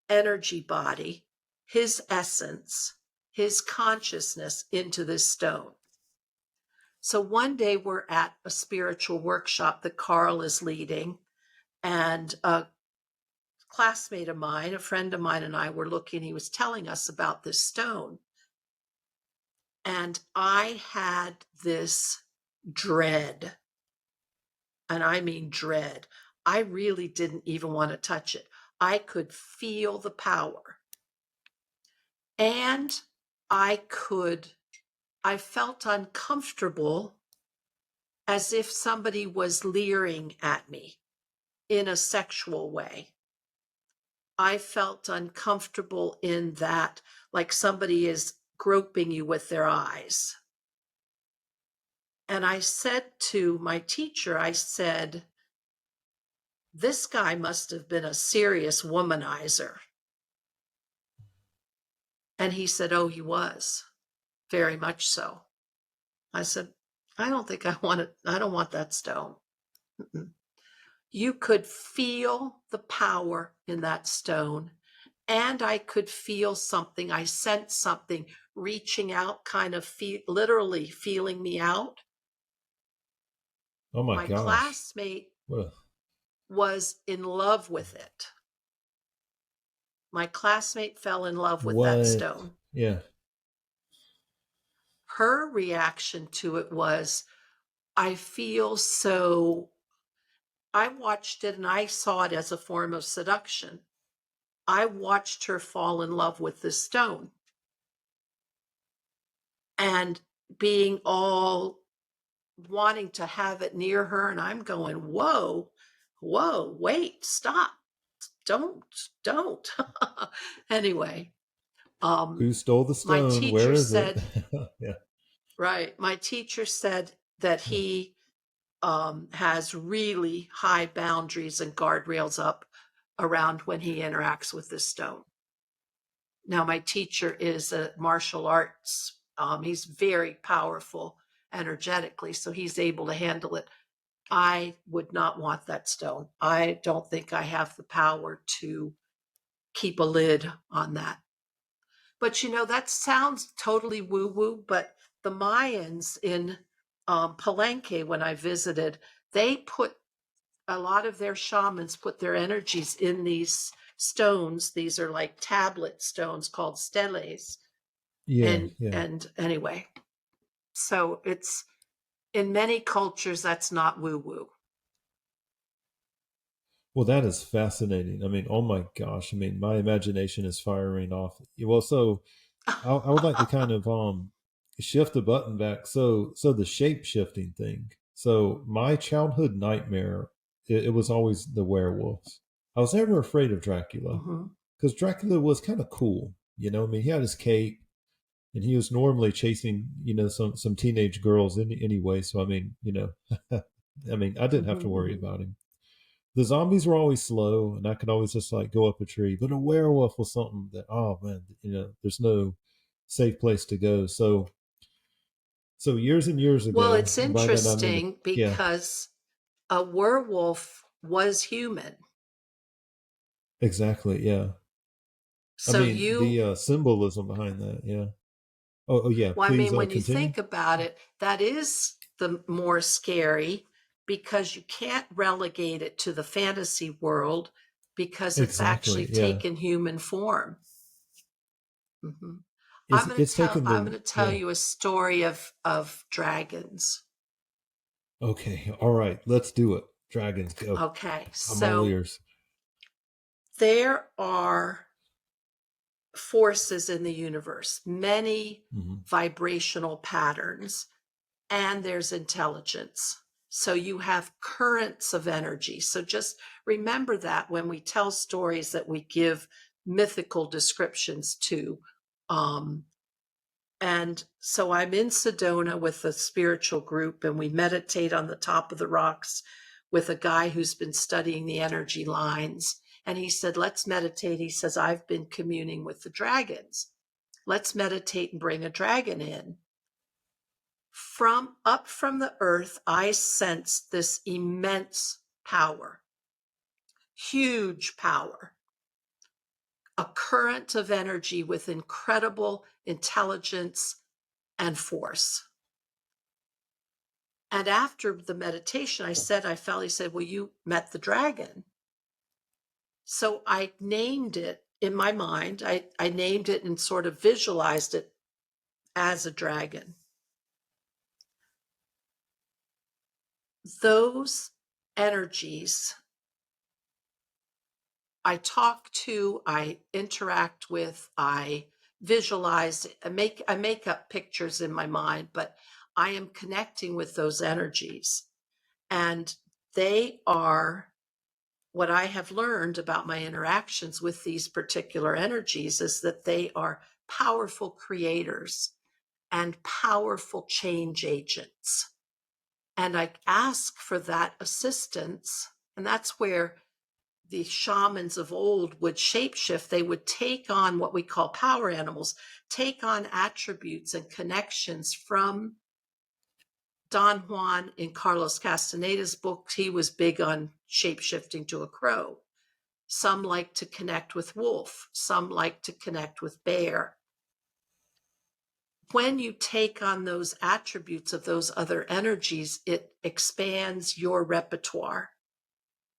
energy body, his essence, his consciousness into this stone. So one day we're at a spiritual workshop that Carl is leading, and a classmate of mine, a friend of mine, and I were looking. He was telling us about this stone. And I had this dread, and I mean dread. I really didn't even want to touch it. I could feel the power. And I felt uncomfortable, as if somebody was leering at me in a sexual way. I felt uncomfortable in that, like somebody is groping you with their eyes. And I said to my teacher, I said, this guy must have been a serious womanizer. And he said, oh, he was. Very much so. I said, I don't think I want it. I don't want that stone. Mm-mm. You could feel the power in that stone. And I could feel something. I sensed something reaching out, kind of literally feeling me out. Oh my My gosh. classmate What? was in love with it. My classmate fell in love with that What? stone. Yeah. Her reaction to it was, I feel so. I watched it and I saw it as a form of seduction. I watched her fall in love with this stone and being all wanting to have it near her. And I'm going, whoa, whoa, wait, stop. Don't. Anyway, Who stole the my stone? teacher Where is it? said, Yeah. right, my teacher said that he has really high boundaries and guardrails up around when he interacts with this stone. Now, my teacher is a martial arts. He's very powerful energetically, so he's able to handle it. I would not want that stone. I don't think I have the power to keep a lid on that. But that sounds totally woo woo, but the Mayans in Palenque, when I visited, they put a lot of their shamans put their energies in these stones. These are like tablet stones called steles. Yeah. And Yeah. and anyway, so it's in many cultures that's not woo woo. Well, that is fascinating. I mean, oh my gosh. I mean, my imagination is firing off. Well, so I would like to kind of shift the button back. So the shape shifting thing. So my childhood nightmare, it was always the werewolves. I was never afraid of Dracula Mm-hmm. because Dracula was kind of cool. I mean, he had his cape, and he was normally chasing some teenage girls anyway. So I mean, I mean, I didn't have to worry Mm-hmm. about him. The zombies were always slow, and I could always just like go up a tree. But a werewolf was something that, oh man, there's no safe place to go. So years and years Well, ago, it's by that I mean, interesting yeah, because a werewolf was human. exactly, yeah. I So mean, you, the symbolism behind that, yeah. Oh yeah. well, I Please mean, when you continue. think about it, that is the more scary because you can't relegate it to the fantasy world because it's Exactly, actually yeah. taken human form. Hmm. It's taken I'm the going to tell yeah. you a story of dragons. Okay, all right. Let's do it. Dragons, go. Okay, I'm all so ears. there are forces in the universe, many Hmm. vibrational patterns, and there's intelligence. So you have currents of energy. So just remember that when we tell stories that we give mythical descriptions to. Um, and so I'm in Sedona with a spiritual group, and we meditate on the top of the rocks with a guy who's been studying the energy lines. And he said, let's meditate. He says, I've been communing with the dragons. Let's meditate and bring a dragon in. From up from the earth, I sensed this immense power, huge power, a current of energy with incredible intelligence and force. And after the meditation, he said, well, you met the dragon. So I named it in my mind. I named it and sort of visualized it as a dragon. Those energies I talk to, I interact with, I visualize, I make up pictures in my mind, but I am connecting with those energies. And they are what I have learned about my interactions with these particular energies is that they are powerful creators and powerful change agents. And I ask for that assistance. And that's where the shamans of old would shapeshift. They would take on what we call power animals, take on attributes and connections from Don Juan in Carlos Castaneda's book. He was big on shapeshifting to a crow. Some like to connect with wolf. Some like to connect with bear. when you take on those attributes of those other energies, it expands your repertoire.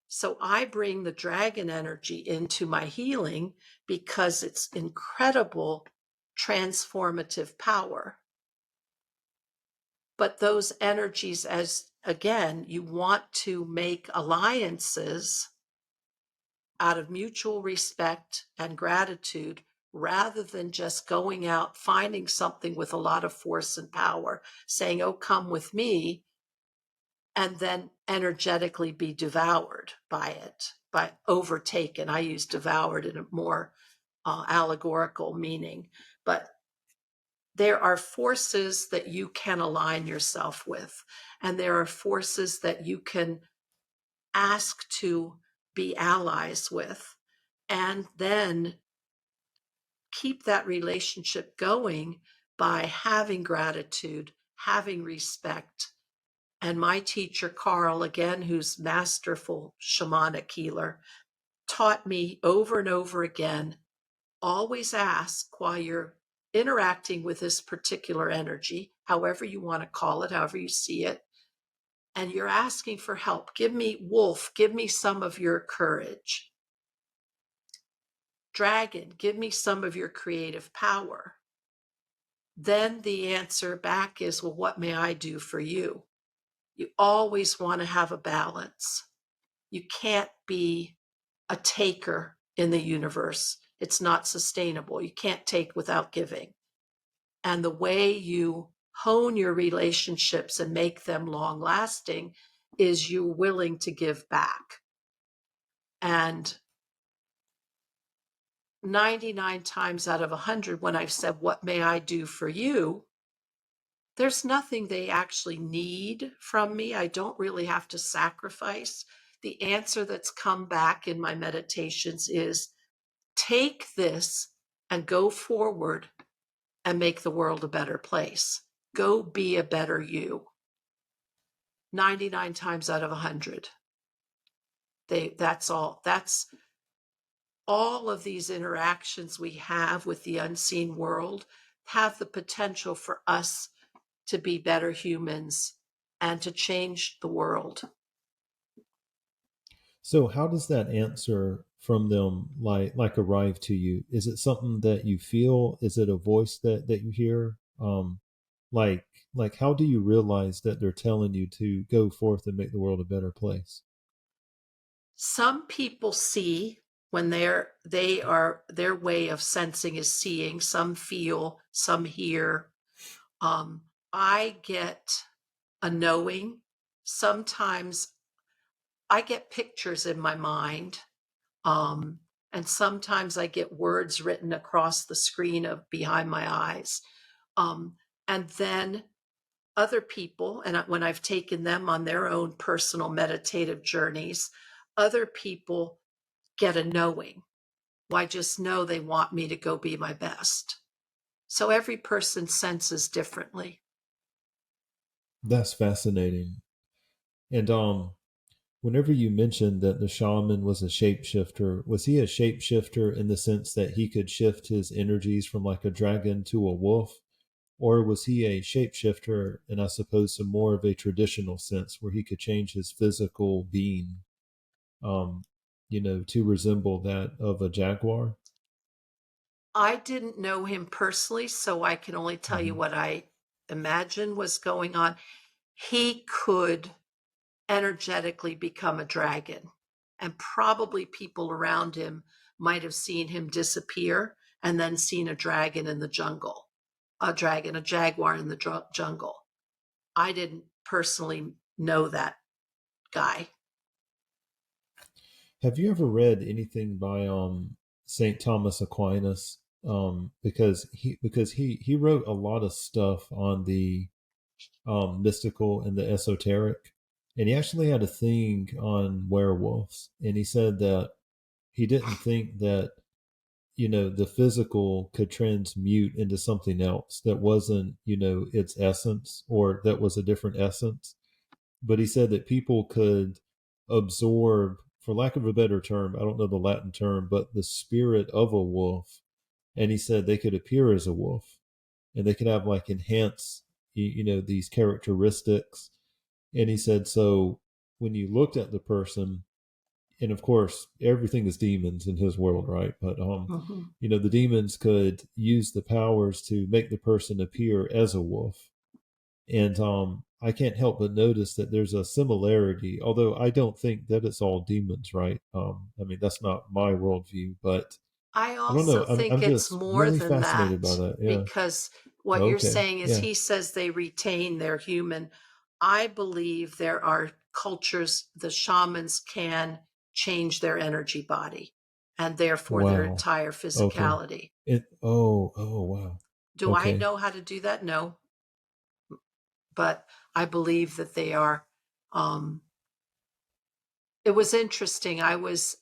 So I bring the dragon energy into my healing because it's incredible transformative power. But those energies, as again, you want to make alliances out of mutual respect and gratitude rather than just going out, finding something with a lot of force and power, saying, oh, come with me, and then energetically be devoured by it, by overtaken. I use devoured in a more allegorical meaning, but there are forces that you can align yourself with, and there are forces that you can ask to be allies with, and then keep that relationship going by having gratitude, having respect. And my teacher, Carl, again, who's masterful shamanic healer, taught me over and over again, always ask while you're interacting with this particular energy, however you want to call it, however you see it, and you're asking for help. Give me, wolf, give me some of your courage. Dragon, give me some of your creative power. Then the answer back is, well, what may I do for you? You always want to have a balance. You can't be a taker in the universe. It's not sustainable. You can't take without giving. And the way you hone your relationships and make them long lasting is you're willing to give back. And 99 times out of 100, when I've said, what may I do for you? There's nothing they actually need from me. I don't really have to sacrifice. The answer that's come back in my meditations is take this and go forward and make the world a better place. Go be a better you. 99 times out of 100. That's all. That's all of these interactions we have with the unseen world have the potential for us to be better humans and to change the world. So how does that answer from them like arrive to you? Is it something that you feel? Is it a voice that you hear? Like like how do you realize that they're telling you to go forth and make the world a better place? Some people see when their way of sensing is seeing. Some feel, some hear. I get a knowing. Sometimes I get pictures in my mind. And sometimes I get words written across the screen of behind my eyes. And then other people, and when I've taken them on their own personal meditative journeys, other people get a knowing. Well, I just know they want me to go be my best. So every person senses differently. That's fascinating. And whenever you mentioned that the shaman was a shapeshifter, was he a shapeshifter in the sense that he could shift his energies from like a dragon to a wolf? Or was he a shapeshifter in, I suppose, some more of a traditional sense where he could change his physical being, um, to resemble that of a jaguar? I didn't know him personally, so I can only tell you Hmm. what I imagine was going on. He could energetically become a dragon, and probably people around him might have seen him disappear and then seen a dragon in the jungle, a jaguar in the jungle. I didn't personally know that guy. Have you ever read anything by Saint Thomas Aquinas? Because he wrote a lot of stuff on the mystical and the esoteric, and he actually had a thing on werewolves, and he said that he didn't think that the physical could transmute into something else that wasn't its essence, or that was a different essence. But he said that people could absorb, for lack of a better term, I don't know the Latin term, but the spirit of a wolf. And he said they could appear as a wolf. and they can have like enhance, these characteristics. And he said, so when you looked at the person, and of course everything is demons in his world, right? But Mm-hmm. the demons could use the powers to make the person appear as a wolf. And I can't help but notice that there's a similarity, although I don't think that it's all demons, right? I mean, that's not my worldview, but I I don't also know. I'm think it's just more really than fascinated by that, that. Yeah. because what you're Okay. saying is Yeah. he says they retain their human. I believe there are cultures, the shamans can change their energy body and therefore their Wow. entire Okay. physicality. Oh, wow. Do I Okay. know how to do that? No, but I believe that they are. Um, it was interesting. I was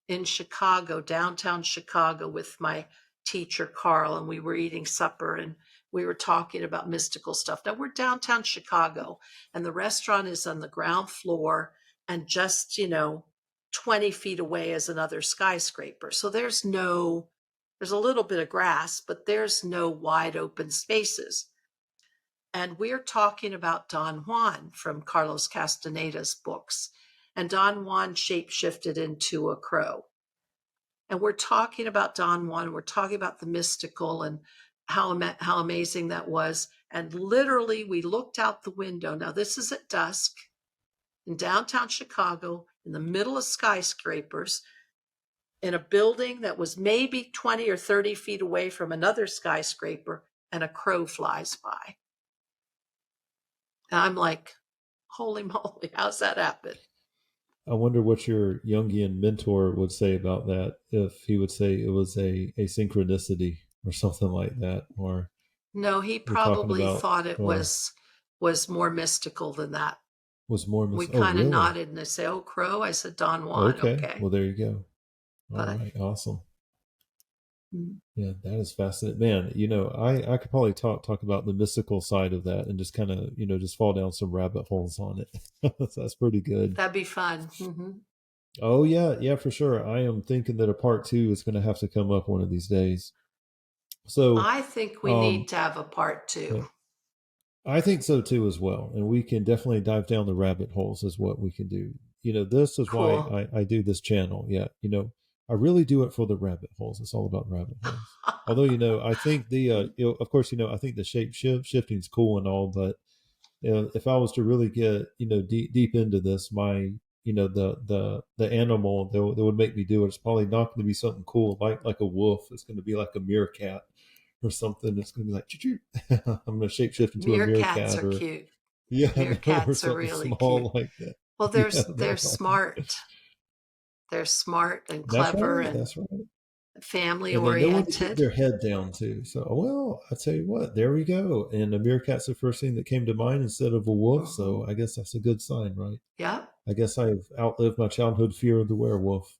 in Chicago, downtown Chicago, with my teacher, Carl, and we were eating supper and we were talking about mystical stuff. Now, we're downtown Chicago, and the restaurant is on the ground floor, and just, 20 feet away is another skyscraper. So there's a little bit of grass, but there's no wide open spaces. And we're talking about Don Juan from Carlos Castaneda's books. And Don Juan shapeshifted into a crow. And we're talking about Don Juan. We're talking about the mystical and how amazing that was. And literally, we looked out the window. Now, this is at dusk in downtown Chicago, in the middle of skyscrapers, in a building that was maybe 20 or 30 feet away from another skyscraper, and a crow flies by. And I'm like, holy moly, how's that happen? I wonder what your Jungian mentor would say about that, if he would say it was a synchronicity or something like that, or No, he we're talking probably about, thought it or was more mystical than that. was more We oh, kind of really? nodded and they say, "Oh, crow." I said, "Don Juan." Okay. Okay, Well, there you go. All but right. Awesome. mm, Yeah, that is fascinating, man. I could probably talk about the mystical side of that and just kind of just fall down some rabbit holes on it. So that's pretty good. that'd be fun. Hmm. Oh yeah, yeah, for sure. I am thinking that a part two is going to have to come up one of these days. So, I think we um, need to have a part two. yeah, I think so too as well, and we can definitely dive down the rabbit holes is what we can do. This is why Cool. I do this channel. Yeah, I really do it for the rabbit holes. It's all about rabbit holes. Although I think of course I think the shifting is cool and all, but if I was to really get deep into this, my the animal that would make me do it, it's probably not going to be something cool like a wolf. It's going to be like a meerkat or something. It's going to be like choo-choo. I'm going to shapeshift into a Meerkats meerkat, are or cute. yeah, I know, or Meerkats are something really cute. small like that. Well, Yeah, they're they're awesome. smart. They're smart and That's clever right. and That's right. family And they know when to keep oriented. their head down too. So, well, I tell you what, there we go. And a meerkat's the first thing that came to mind instead of a wolf. Hmm. So I guess that's a good sign, right? Yeah. I guess I've outlived my childhood fear of the werewolf.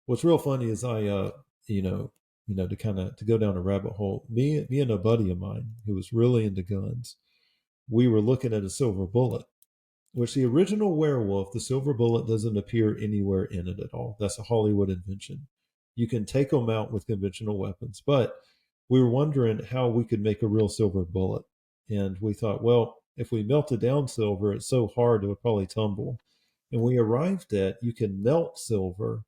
What's real funny is you know, to kind of to go down a rabbit hole. Me and a buddy of mine who was really into guns. We were looking at a silver bullet, which the original werewolf, the silver bullet doesn't appear anywhere in it at all. That's a Hollywood invention. You can take them out with conventional weapons, but we were wondering how we could make a real silver bullet. And we thought, well, if we melted down silver, it's so hard it would probably tumble. And we arrived at you can melt silver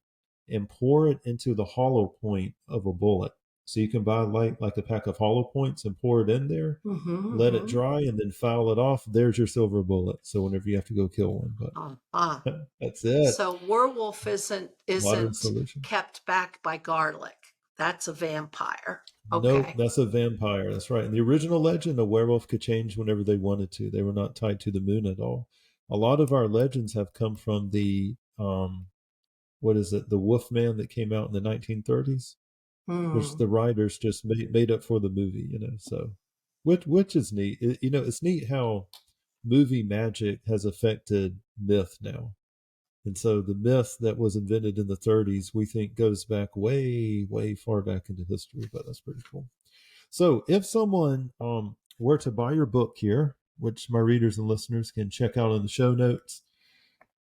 and pour it into the hollow point of a bullet. So you can buy like a pack of hollow points and pour it in there, Hmm. let it Hmm. dry, and then file it off. There's your silver bullet. So whenever you have to go kill one, Uh-huh. but that's it. So werewolf isn't Modern isn't solution. kept back by garlic. That's a vampire. Nope, Okay. that's a vampire. That's right. In the original legend, a werewolf could change whenever they wanted to. They were not tied to the moon at all. A lot of our legends have come from the what is it? The Wolfman that came out in the 1930s, which Hmm. the writers just made up for the movie. So which is neat. It's neat how movie magic has affected myth now. And so the myth that was invented in the 30s, we think goes back way, way far back into history, but that's pretty cool. So if someone were to buy your book here, which my readers and listeners can check out in the show notes,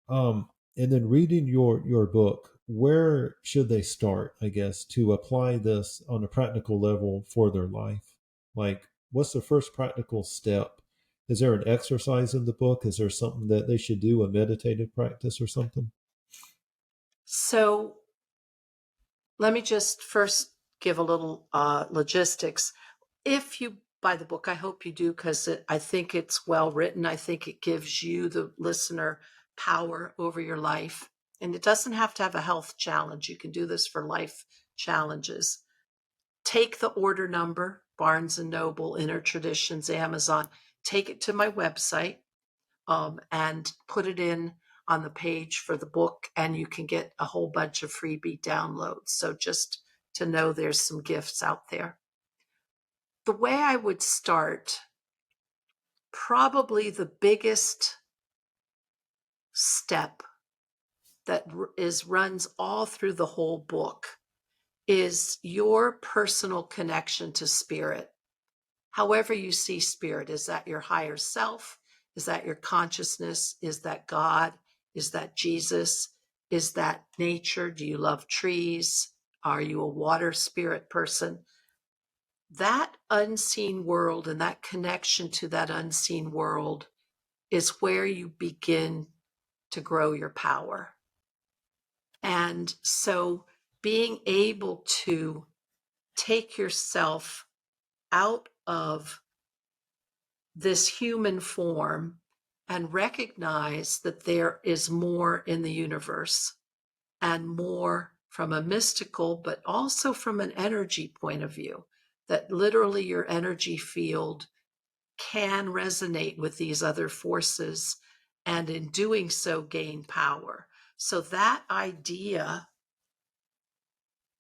and then reading your book, where should they start, I guess, to apply this on a practical level for their life? Like, what's the first practical step? Is there an exercise in the book? Is there something that they should do, a meditative practice or something? So let me just first give a little logistics. If you buy the book, I hope you do, because I think it's well written. I think it gives you, the listener, power over your life. And it doesn't have to have a health challenge. You can do this for life challenges. Take the order number, Barnes and Noble, Inner Traditions, Amazon. Take it to my website and put it in on the page for the book, and you can get a whole bunch of freebie downloads. So just to know there's some gifts out there. The way I would start, probably the biggest step that runs all through the whole book, is your personal connection to spirit. However you see spirit, is that your higher self? Is that your consciousness? Is that God? Is that Jesus? Is that nature? Do you love trees? Are you a water spirit person? That unseen world and that connection to that unseen world is where you begin to grow your power. And so being able to take yourself out of this human form and recognize that there is more in the universe, and more from a mystical, but also from an energy point of view, that literally your energy field can resonate with these other forces, and in doing so gain power. So that idea.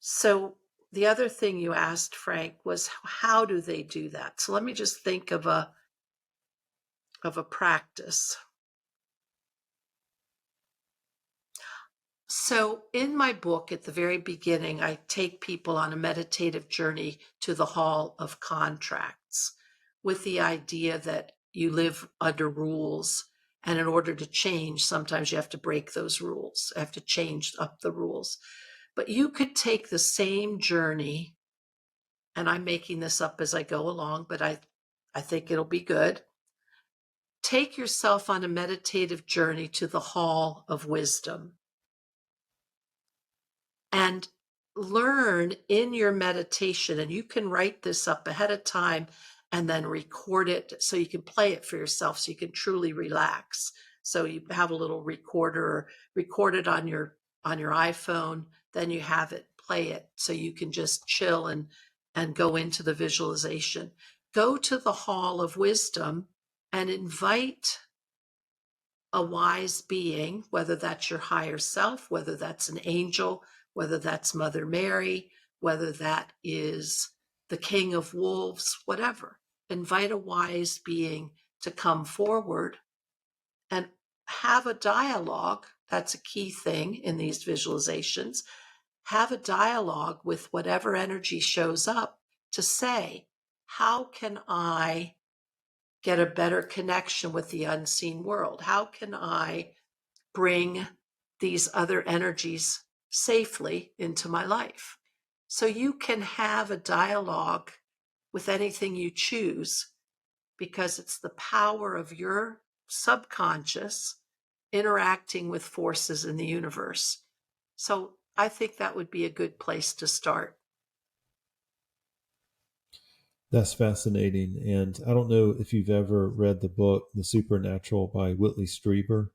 So the other thing you asked, Frank, was how do they do that? So let me just think of a practice. So in my book, at the very beginning, I take people on a meditative journey to the Hall of Contracts, with the idea that you live under rules, and in order to change, sometimes you have to break those rules, you have to change up the rules. But you could take the same journey, and I'm making this up as I go along, but I think it'll be good. Take yourself on a meditative journey to the Hall of Wisdom, and learn in your meditation. And you can write this up ahead of time and then record it so you can play it for yourself, so you can truly relax. So you have a little recorder, or record it on your iPhone, then you have it, play it, so you can just chill and go into the visualization. Go to the Hall of Wisdom and invite a wise being, whether that's your higher self, whether that's an angel, whether that's Mother Mary, whether that is the King of Wolves, whatever. Invite a wise being to come forward and have a dialogue. That's a key thing in these visualizations. Have a dialogue with whatever energy shows up to say, how can I get a better connection with the unseen world? How can I bring these other energies safely into my life? So you can have a dialogue with anything you choose, because it's the power of your subconscious interacting with forces in the universe. So I think that would be a good place to start. That's fascinating. And I don't know if you've ever read the book, The Supernatural by Whitley Strieber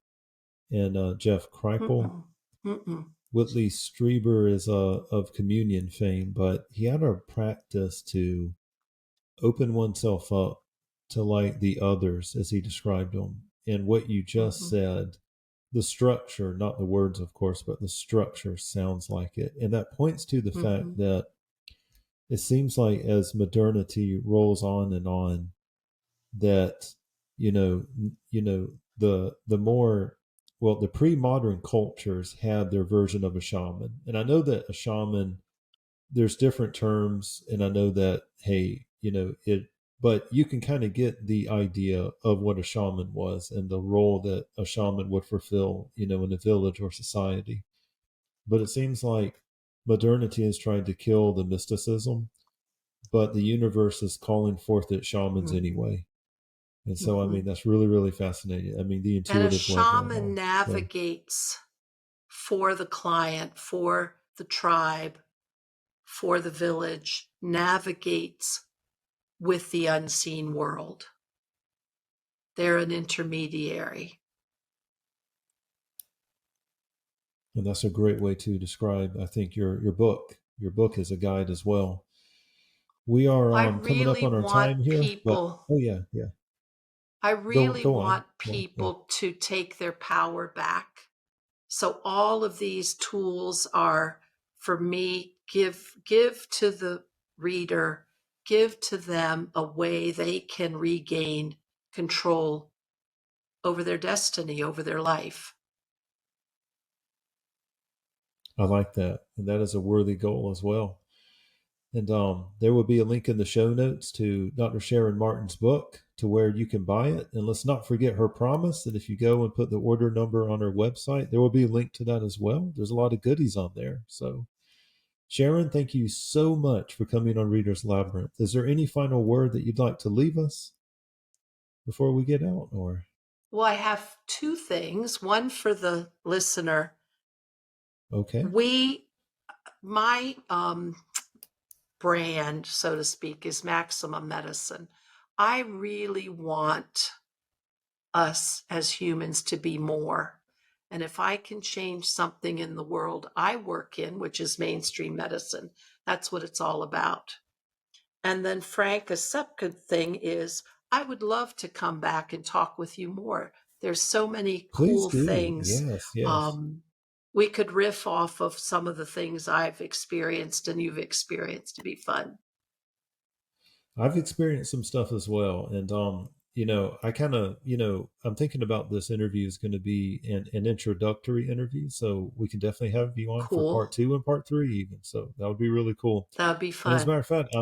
and Jeff Kripal. Mm-mm. Mm-mm. Whitley Strieber is of communion fame, but he had a practice to open oneself up to like the others as he described them. And what you just Mm-hmm. said, the structure, not the words, of course, but the structure sounds like it. And that points to the Mm-hmm. fact that it seems like as modernity rolls on, that the more, well, the pre-modern cultures had their version of a shaman. And I know that a shaman, there's different terms, and I know that, hey, it, but you can kind of get the idea of what a shaman was and the role that a shaman would fulfill, in a village or society. but it seems like modernity has tried to kill the mysticism, but the universe is calling forth its shamans Mhm. anyway. And so, I mean, Mhm. that's really, really fascinating. I mean, the And a intuitive level and shaman all. So, navigates for the client, for the tribe, for the village, navigates with the unseen world. They're an intermediary. and that's a great way to describe, I think, your book. Your book is a guide as well. We are I coming up really on our want time here, but people oh yeah, yeah. I Go really go on. want Yeah, yeah. people to take their power back. So all of these tools are for me, give to the reader, give to them a way they can regain control over their destiny, over their life. I like that, and that is a worthy goal as well. And there will be a link in the show notes to Dr. Sharon Martin's book to where you can buy it. And let's not forget her promise that if you go and put the order number on her website, there will be a link to that as well. There's a lot of goodies on there. So, Sharon, thank you so much for coming on Reader's Labyrinth. Is there any final word that you'd like to leave us before we get out? Or Well, I have two things. One for the listener. okay, We my brand, so to speak, is Maximum Medicine. I really want us as humans to be more. And if I can change something in the world I work in, which is mainstream medicine, that's what it's all about. And then, Frank, a second thing is I would love to come back and talk with you more. There's so many please cool do. things. Yes, yes. Um, we could riff off of some of the things I've experienced and you've experienced to be fun. I've experienced some stuff as well. And, I kind of, I'm thinking about this interview is going to be an introductory interview. So we can definitely have you on for part Cool. two and part three, even. So that would be really cool. That would be And as a fun. matter of fact,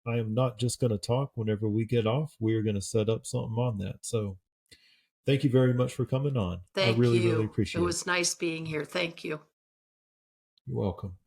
I am not just going to talk whenever we get off. We are going to set up something on that. So thank you very much for coming on. I Thank really, really you. It appreciate it. was nice being here. Thank you. You're welcome.